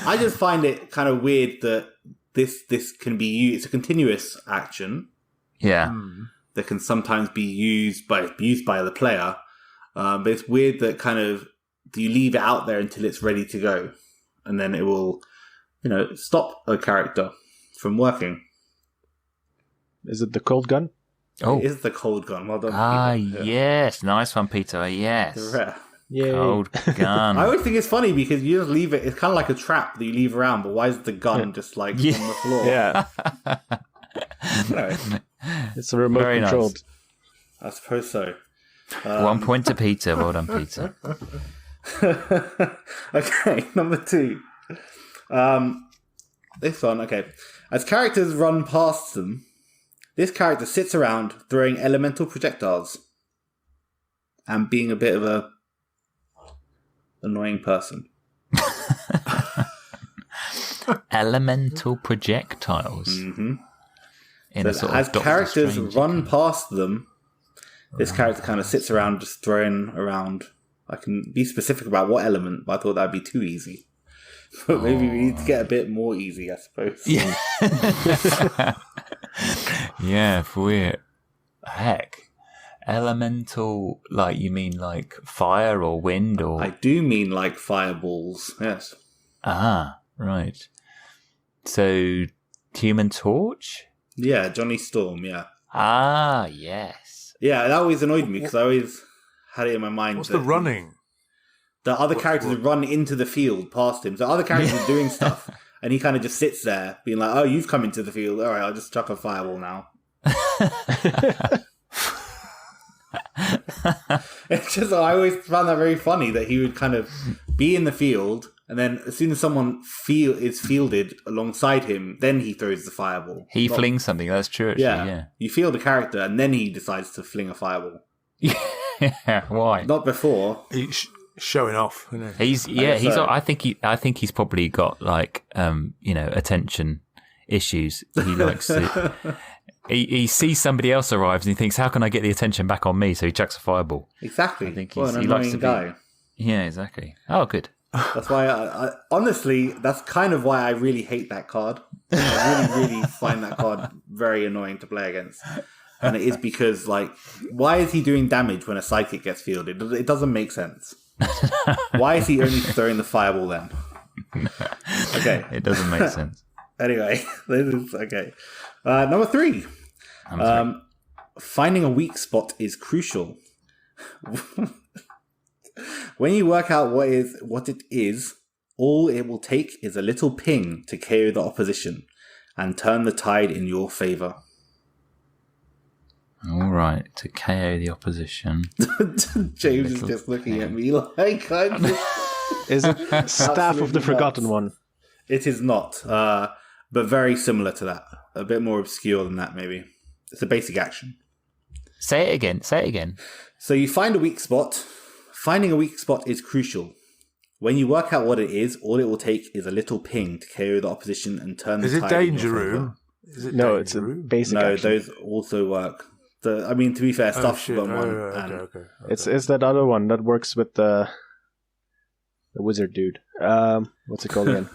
I just find it kind of weird that this can be used. It's a continuous action. Yeah. That can sometimes be used by the player. But it's weird that kind of you leave it out there until it's ready to go, and then it will, stop a character from working. Is it the cold gun? Oh, it is the cold gun. Well done. Peter. Yes, nice one, Peter. Yes, Yay. cold gun. I always think it's funny because you just leave it. It's kind of like a trap that you leave around. But why is the gun just like on the floor? Yeah. It's a remote Very controlled. Nice. I suppose so. 1 point to Peter. Well done, Peter. Okay, number 2. This one, okay. As characters run past them, this character sits around throwing elemental projectiles and being a bit of a annoying person. Elemental projectiles. Mm-hmm. So as characters run past them, this character kind of sits around just throwing around. I can be specific about what element, but I thought that'd be too easy. But maybe we need to get a bit more easy, I suppose. Yeah. Yeah, for weird. Heck. Elemental, like you mean like fire or wind or... I do mean like fireballs, yes. Ah, right. So, Human Torch? Yeah, Johnny Storm, yeah. Ah, yes. Yeah, that always annoyed me because I always had it in my mind. What's the running? The other characters run into the field past him. So other characters are doing stuff and he kind of just sits there being like, oh, you've come into the field. All right, I'll just chuck a fireball now. It's just, I always found that very funny that he would kind of be in the field, and then as soon as someone is fielded alongside him, then he throws the fireball. He flings something. That's true. Actually, yeah. You field the character, and then he decides to fling a fireball. Yeah. Why? Not before. He's showing off. Isn't he? I think he's probably got like attention issues. He likes to. He sees somebody else arrives and he thinks, "How can I get the attention back on me?" So he chucks a fireball. Exactly. I think he likes to be. Guy. Yeah, exactly. Oh, good. That's why I honestly, that's kind of why I really hate that card. I really find that card very annoying to play against. And it is because, like, why is he doing damage when a sidekick gets fielded? It doesn't make sense. Why is he only throwing the fireball then? Okay. It doesn't make sense. Anyway, this is okay. Number 3. Finding a weak spot is crucial. When you work out what it is, all it will take is a little ping to KO the opposition and turn the tide in your favour. All right, to KO the opposition. James is just looking at me like I'm just... Is it Staff of the Forgotten One? It is not, but very similar to that. A bit more obscure than that, maybe. It's a basic action. Say it again. So you find a weak spot. Finding a weak spot is crucial. When you work out what it is, all it will take is a little ping to KO the opposition and turn the tide. Is it Danger Room? No, it's a basic action. No, those also work. To be fair, Stuff's got one. Okay. It's that other one that works with the wizard dude. What's it called again?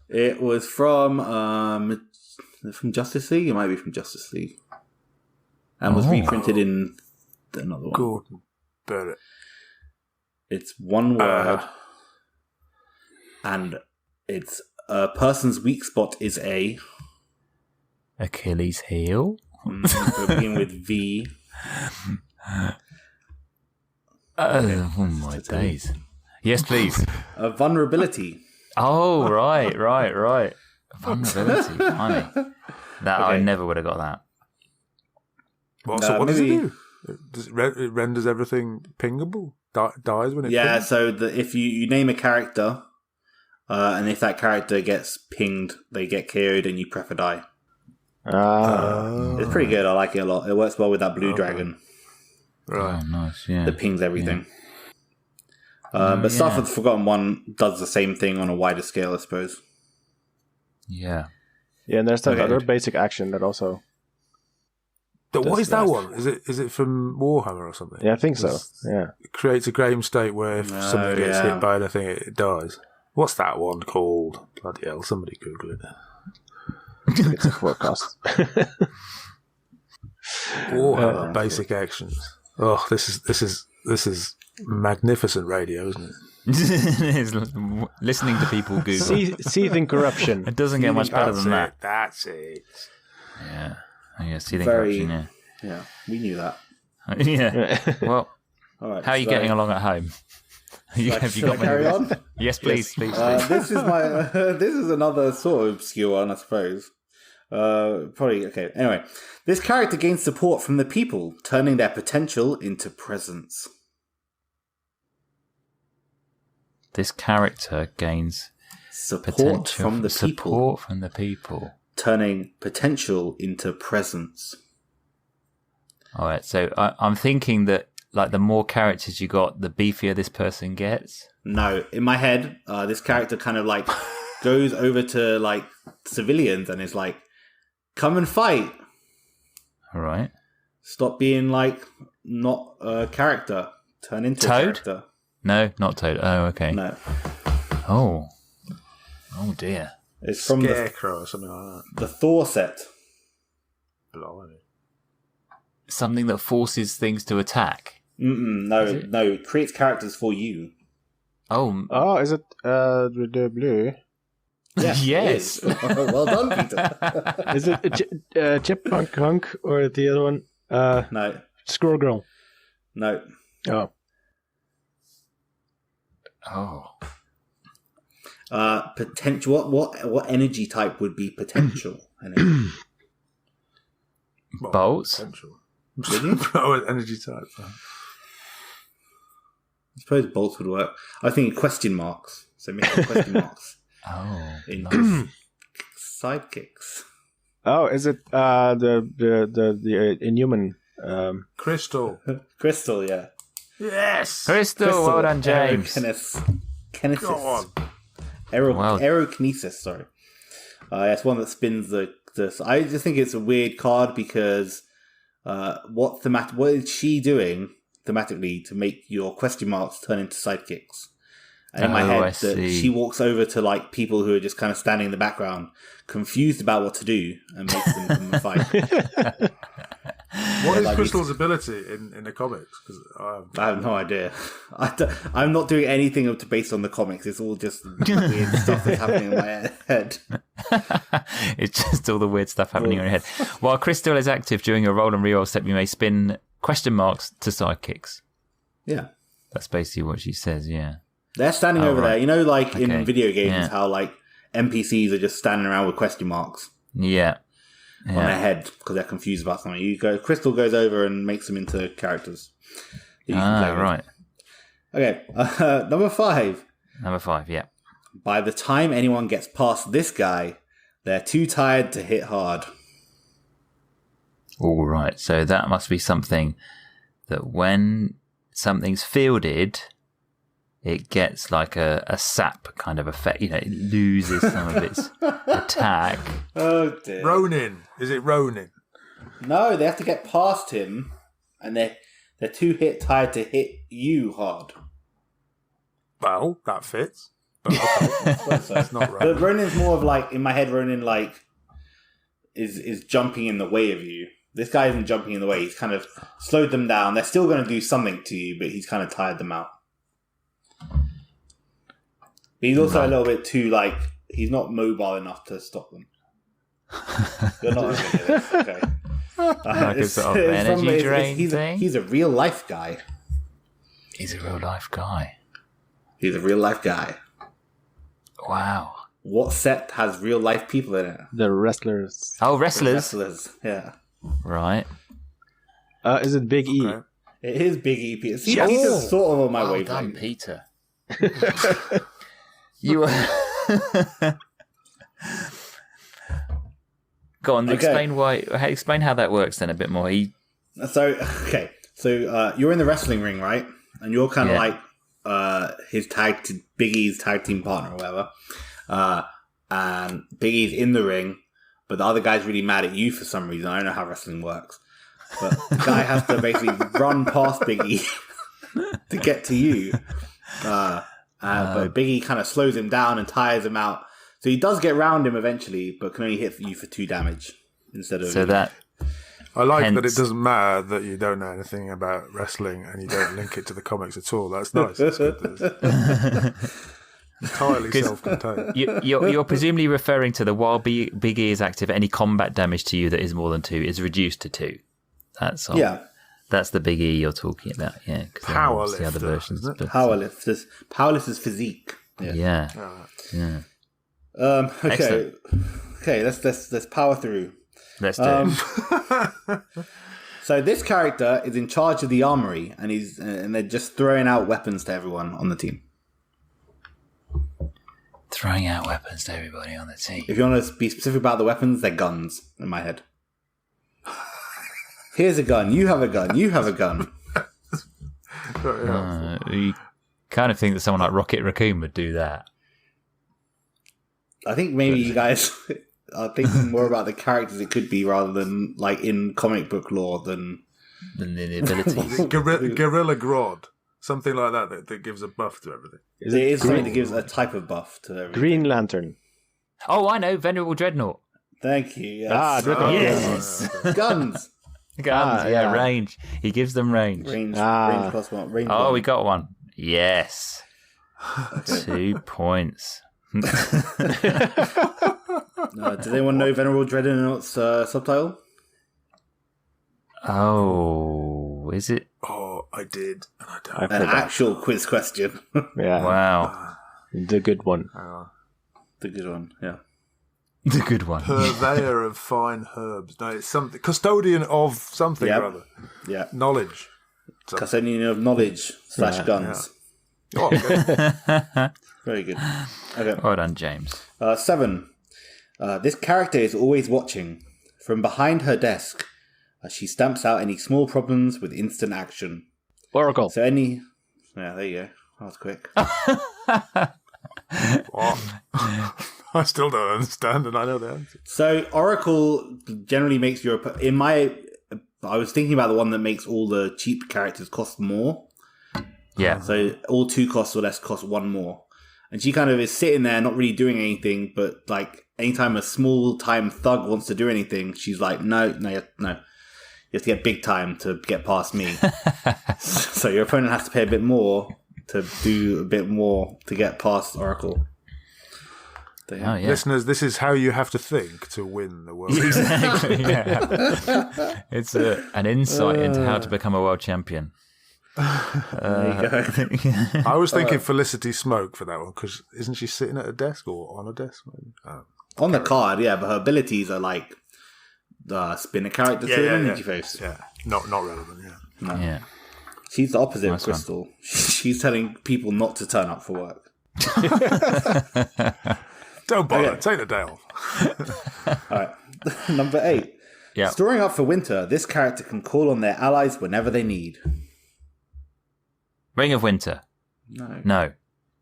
It was from Justice League. It might be from Justice League, and was reprinted in another one. Gordon Barrett. It's one word, and it's a person's weak spot is a Achilles heel. Begin with V. Oh my days! Yes, please. A vulnerability. Oh, right. Vulnerability. Funny. That I never would have got that. So what does it do? It renders everything pingable. Dies when it. Yeah. pings? So if you name a character, and if that character gets pinged, they get KO'd, and you pref a die. It's pretty good. I like it a lot. It works well with that blue dragon. Right. Oh, nice. Yeah. That pings everything. Yeah. But Stuff of the Forgotten One does the same thing on a wider scale, I suppose. Yeah. Yeah, and there's that other basic action that also. But what is that one? Is it from Warhammer or something? Yeah, I think so. Yeah. It creates a game state where if somebody gets hit by anything, it dies. What's that one called? Bloody hell! Somebody Google it. It's a forecast. Warhammer basic actions. Oh, this is magnificent radio, isn't it? It is. Listening to people Google. Seething corruption. It doesn't get much better than that. That's it. Yeah. Oh, yeah, seething corruption, yeah. Yeah, we knew that. Yeah. Well, all right, how are you getting along at home? Have you got carry on? Yes, please. This is another sort of obscure one, I suppose. Probably okay. Anyway, this character gains support from the people, turning their potential into presence. This character gains support from the people, turning potential into presence. All right. So I'm thinking that like the more characters you got, the beefier this person gets. No, in my head, this character kind of like goes over to like civilians and is like, "Come and fight." All right. Stop being like not a character. Turn into Toad? a character. No, not Toad. Oh, okay. No. Oh dear. It's from Scarecrow or something like the Thor set. that. Something that forces things to attack. No. It creates characters for you. Oh, is it the blue? Yeah, yes. It is. Well done, Peter. Is it Chipmunk Hunk or the other one? No. Squirrel Girl. No. Oh. Potential. What energy type would be potential? Anyway. Bolts? Potential. Did you? Oh, energy type. I suppose bolts would work. I was thinking question marks. So make question marks. Oh, In nice. sidekicks. Oh, is it the Inhuman? Crystal. Crystal, yeah. Yes. Crystal, well done, James. Kinesis. Go on. Aerokinesis, sorry. It's one that spins the. I just think it's a weird card because what is she doing thematically to make your question marks turn into sidekicks? And in my head, she walks over to like people who are just kind of standing in the background, confused about what to do, and makes them come and fight. What is Crystal's ability in the comics? I have no idea. I'm not doing anything based on the comics. It's all just weird stuff that's happening in my head. It's just all the weird stuff happening in your head. While Crystal is active during a roll and reroll step, you may spin question marks to sidekicks. Yeah. That's basically what she says, yeah. They're standing over there. You know, like in video games, Yeah. how like NPCs are just standing around with question marks Yeah. on their head because they're confused about something. Crystal goes over and makes them into characters. that you can play with. Right. Okay, number 5. Number 5, yeah. By the time anyone gets past this guy, they're too tired to hit hard. All right. So that must be something that when something's fielded, it gets like a sap kind of effect. You know, it loses some of its attack. Oh dear. Ronin. Is it Ronin? No, they have to get past him, and they're too tired to hit you hard. Well, that fits. But okay. It's not Ronin. But Ronin's more of like, in my head, Ronin like is jumping in the way of you. This guy isn't jumping in the way. He's kind of slowed them down. They're still going to do something to you, but he's kind of tired them out. But he's also a little bit too, like, he's not mobile enough to stop them. You're not okay with this, okay. Like a sort of energy drain thing? He's a real life guy. He's a real life guy. He's a real life guy. Wow. What set has real life people in it? The Wrestlers. Oh, wrestlers. Wrestlers, yeah. Right. Is it Big E? Okay. It is Big E. See, Yes. Peter's sort of on my Well wavelength. done, Peter. You were... Go on, explain how that works then a bit more. So you're in the wrestling ring, right? And you're kind of like Big E's tag team partner or whatever. And Big E's in the ring, but the other guy's really mad at you for some reason. I don't know how wrestling works. But the guy has to basically run past Big E to get to you. But Big E kind of slows him down and tires him out. So he does get round him eventually, but can only hit you for 2 damage instead of... So that... I like that it doesn't matter that you don't know anything about wrestling and you don't link it to the comics at all. That's nice. That's good. Entirely self-contained. You're presumably referring to the while Big E is active, any combat damage to you that is more than 2 is reduced to 2. That's all. Yeah. That's the Big E you're talking about, yeah. Powerlifter, the other versions. isn't it? Powerlifter's physique. Yeah. Okay. Excellent. Okay, let's power through. Let's do it. So this character is in charge of the armory, and they're just throwing out weapons to everyone on the team. Throwing out weapons to everybody on the team. If you want to be specific about the weapons, they're guns in my head. Here's a gun. You have a gun. You have a gun. You kind of think that someone like Rocket Raccoon would do that. I think maybe you guys are thinking more about the characters it could be rather than like in comic book lore than the abilities. Gorilla Grodd. Something like that gives a buff to everything. It is something that gives a type of buff to everything. Green Lantern. Oh, I know. Venerable Dreadnought. Thank you. Yes. Dreadnought. Yes. Guns. Guns, yeah. Range. He gives them range. Range plus 1. Range Oh, 1. we got one. Yes. 2 points. Does anyone know Venerable Dreadnought's subtitle? Oh, is it? Oh, I did. And I don't. An actual quiz question. Yeah. Wow. The good one. The good one, yeah. The good one. Purveyor of fine herbs. No, it's something. Custodian of something or other. Yeah. Knowledge. Custodian of knowledge / guns. Yeah. Oh, good. Very good. Okay. Well done, James. 7. This character is always watching. From behind her desk, she stamps out any small problems with instant action. Oracle. So any... Yeah, there you go. That was quick. What? I still don't understand, and I know the answer. So Oracle generally makes your... I was thinking about the one that makes all the cheap characters cost more. Yeah. So all 2 costs or less cost 1 more. And she kind of is sitting there not really doing anything, but like anytime a small-time thug wants to do anything, she's like, no. You have to get big time to get past me. So your opponent has to pay a bit more to do a bit more to get past Oracle. Listeners, this is how you have to think to win the world. Exactly. Yeah. It's an insight into how to become a world champion. There you go. I was thinking Felicity Smoke for that one, because isn't she sitting at a desk or on a desk? Maybe? On the card, yeah, but her abilities are like spin a character to an energy face. Yeah, not relevant, No. Yeah. She's the opposite Nice of Crystal. She's telling people not to turn up for work. Don't bother, take the day off. All right. Number 8. Yeah. Storing up for winter, this character can call on their allies whenever they need. Ring of Winter. No.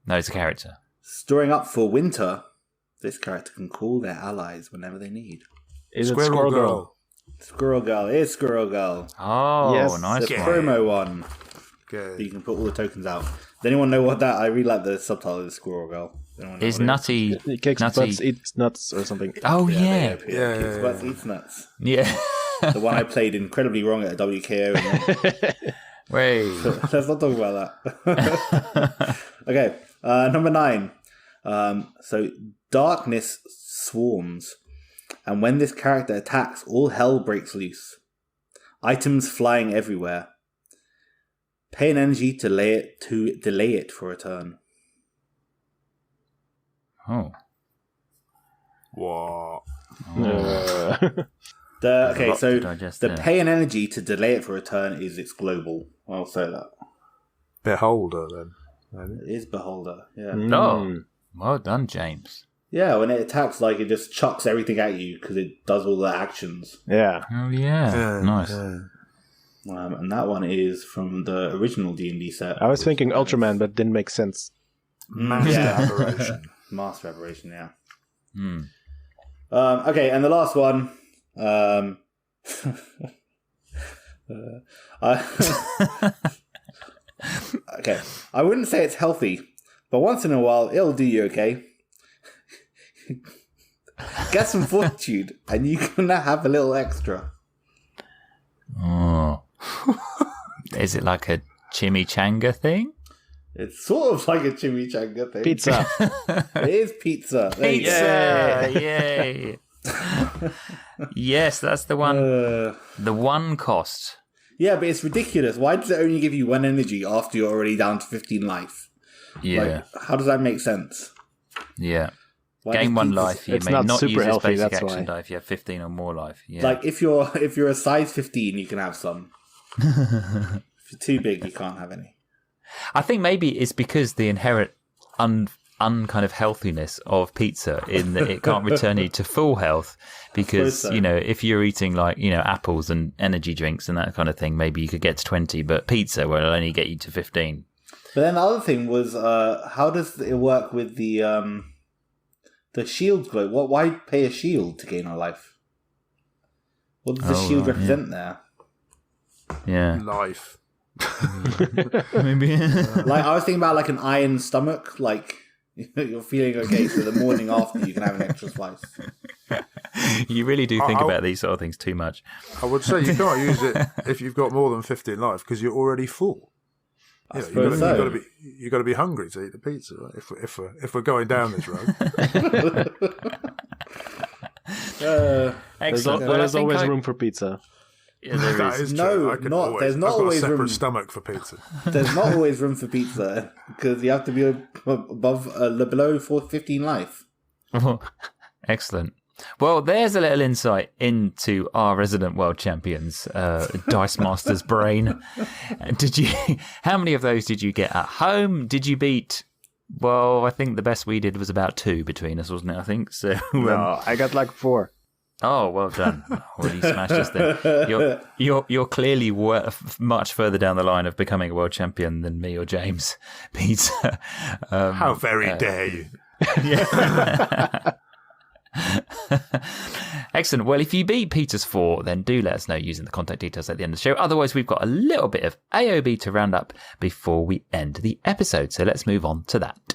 No, it's a character. Storing up for winter, this character can call their allies whenever they need. Is it Squirrel Girl? Squirrel Girl is Squirrel Girl. Oh, Yes. nice The one. promo one. Okay. You can put all the tokens out. Does anyone know what that? I really like the subtitle of Squirrel Girl. Is Nutty... He kicks butts, eats nuts, or something. Oh, yeah. Kicks butts, eats nuts. Yeah. The one I played incredibly wrong at a WKO. Wait. Let's not talk about that. Okay, number 9. So darkness swarms, and when this character attacks, all hell breaks loose. Items flying everywhere. Pay an energy to delay it for a turn. Oh. What? The pay an energy to delay it for a turn is its global. I'll say that. Beholder, then. It is Beholder, yeah. Oh, well done, James. Yeah, when it attacks, like, it just chucks everything at you because it does all the actions. Yeah. Oh, yeah. Nice. And that one is from the original D&D set. I was thinking Ultraman, but it didn't make sense. Master Aberration. Master Aberration, yeah. Hmm. Okay, and the last one. Okay, I wouldn't say it's healthy, but once in a while it'll do you okay. Get some fortitude, and you can have a little extra. Oh. Is it like a chimichanga thing? It's sort of like a chimichanga thing. Pizza. It is pizza. There you go. Yay! Yes, that's the one. The one cost. Yeah, but it's ridiculous. Why does it only give you 1 energy after you're already down to 15 life? Yeah. Like, how does that make sense? Yeah. Why Gain does 1 pizza- life. You It's may not not super use this healthy, basic that's action why. die if you have 15 or more life. Yeah. Like, if you're a size 15, you can have some. If you're too big, you can't have any. I think maybe it's because the inherent kind of healthiness of pizza in that it can't return you to full health because, so. if you're eating like, apples and energy drinks and that kind of thing, maybe you could get to 20, but pizza will only get you to 15. But then the other thing was, how does it work with the shield glow? Why pay a shield to gain a life? What does the shield represent there? Yeah. Life. Maybe. Like, I was thinking about like an iron stomach, like you're feeling okay, so the morning after you can have an extra slice. You really do think about these sort of things too much. I would say you can't use it if you've got more than 15 life because you're already full. I suppose so. You've got to be hungry to eat the pizza, right? If we're going down this road. Excellent. There's always room for pizza. Yeah, there That is. is No, true. there's not I've got always a separate room. stomach for pizza. There's not always room for pizza because you have to be above below 15 life. Excellent. Well, there's a little insight into our resident world champions, Dice Master's brain. How many of those did you get at home? Did you beat? Well, I think the best we did was about 2 between us, wasn't it? I think so. No, I got like 4. Oh, well done! Already smashed us then. You're clearly much further down the line of becoming a world champion than me or James, Peter. How very dare you? Yeah. Excellent. Well, if you beat Peter's 4, then do let us know using the contact details at the end of the show. Otherwise, we've got a little bit of AOB to round up before we end the episode. So let's move on to that.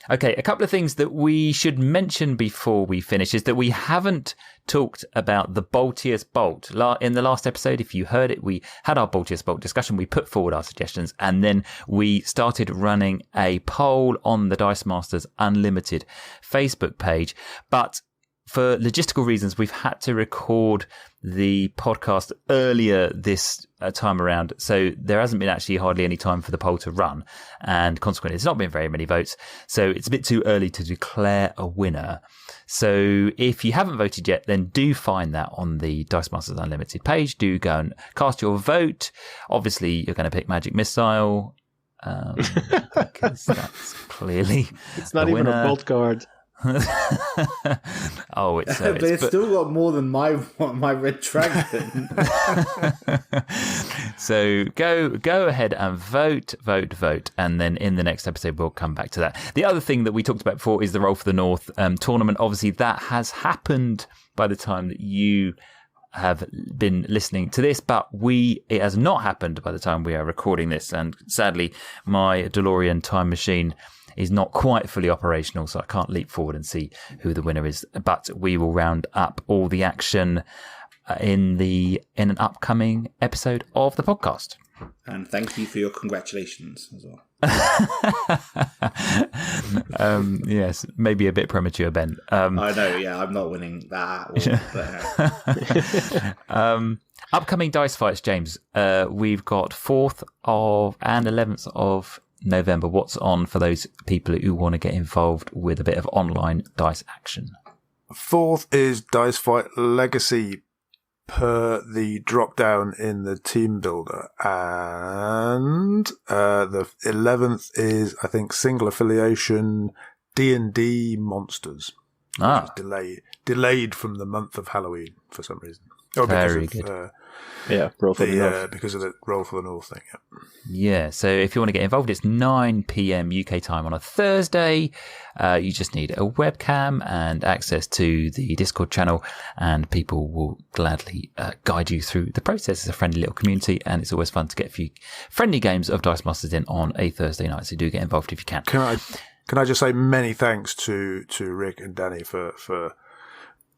Okay, a couple of things that we should mention before we finish is that we haven't talked about the bulkiest bolt. In the last episode, if you heard it, we had our bulkiest bolt discussion. We put forward our suggestions and then we started running a poll on the Dice Masters Unlimited Facebook page. But for logistical reasons, we've had to record the podcast earlier this time around. So there hasn't been actually hardly any time for the poll to run. And consequently, it's not been very many votes. So it's a bit too early to declare a winner. So if you haven't voted yet, then do find that on the Dice Masters Unlimited page. Do go and cast your vote. Obviously, you're going to pick Magic Missile. Because that's clearly it's not even a bolt card. Oh, it's but it's still got more than my red dragon. So go ahead and vote, and then in the next episode we'll come back to that. The other thing that we talked about before is the Roll for the North tournament. Obviously, that has happened by the time that you have been listening to this, but it has not happened by the time we are recording this. And sadly, my DeLorean time machine is not quite fully operational, so I can't leap forward and see who the winner is. But we will round up all the action in an upcoming episode of the podcast. And thank you for your congratulations as well. Yes, maybe a bit premature, Ben. I know, yeah, I'm not winning that. But, upcoming dice fights, James. We've got 4th and 11th of November. What's on for those people who want to get involved with a bit of online dice action? 4th is Dice Fight Legacy per the drop down in the team builder, and the 11th is, I think, single affiliation D&D Monsters. Which is delayed from the month of Halloween for some reason. Very good. Roll for the North. Because of the Roll for the North thing. Yeah, so if you want to get involved, it's 9 p.m. UK time on a Thursday. You just need a webcam and access to the Discord channel, and people will gladly guide you through the process. It's a friendly little community, and it's always fun to get a few friendly games of Dice Masters in on a Thursday night, so do get involved if you can. Can I just say many thanks to Rick and Danny for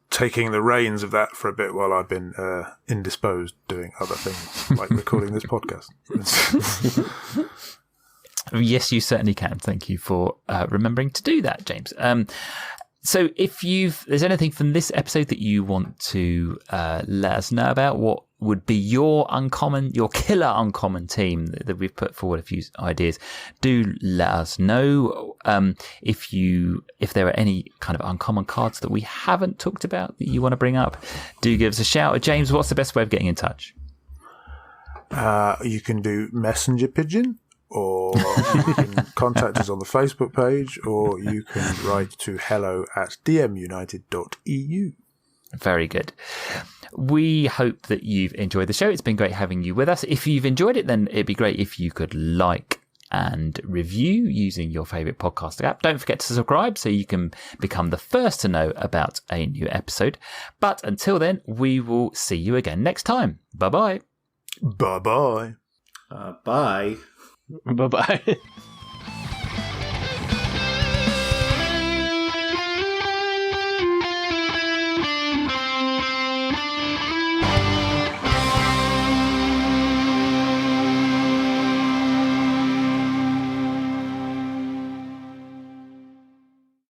taking the reins of that for a bit while I've been indisposed doing other things, like recording this podcast. Yes, you certainly can. Thank you for remembering to do that, James. So if there's anything from this episode that you want to let us know about, what would be your killer uncommon team that we've put forward a few ideas, do let us know. If there are any kind of uncommon cards that we haven't talked about that you want to bring up, do give us a shout. James, what's the best way of getting in touch? You can do messenger pigeon, or you can contact us on the Facebook page, or you can write to hello@dmunited.eu. Very good. We hope that you've enjoyed the show. It's been great having you with us. If you've enjoyed it, then it'd be great if you could like and review using your favourite podcast app. Don't forget to subscribe so you can become the first to know about a new episode. But until then, we will see you again next time. Bye-bye. Bye-bye. Bye. Bye-bye.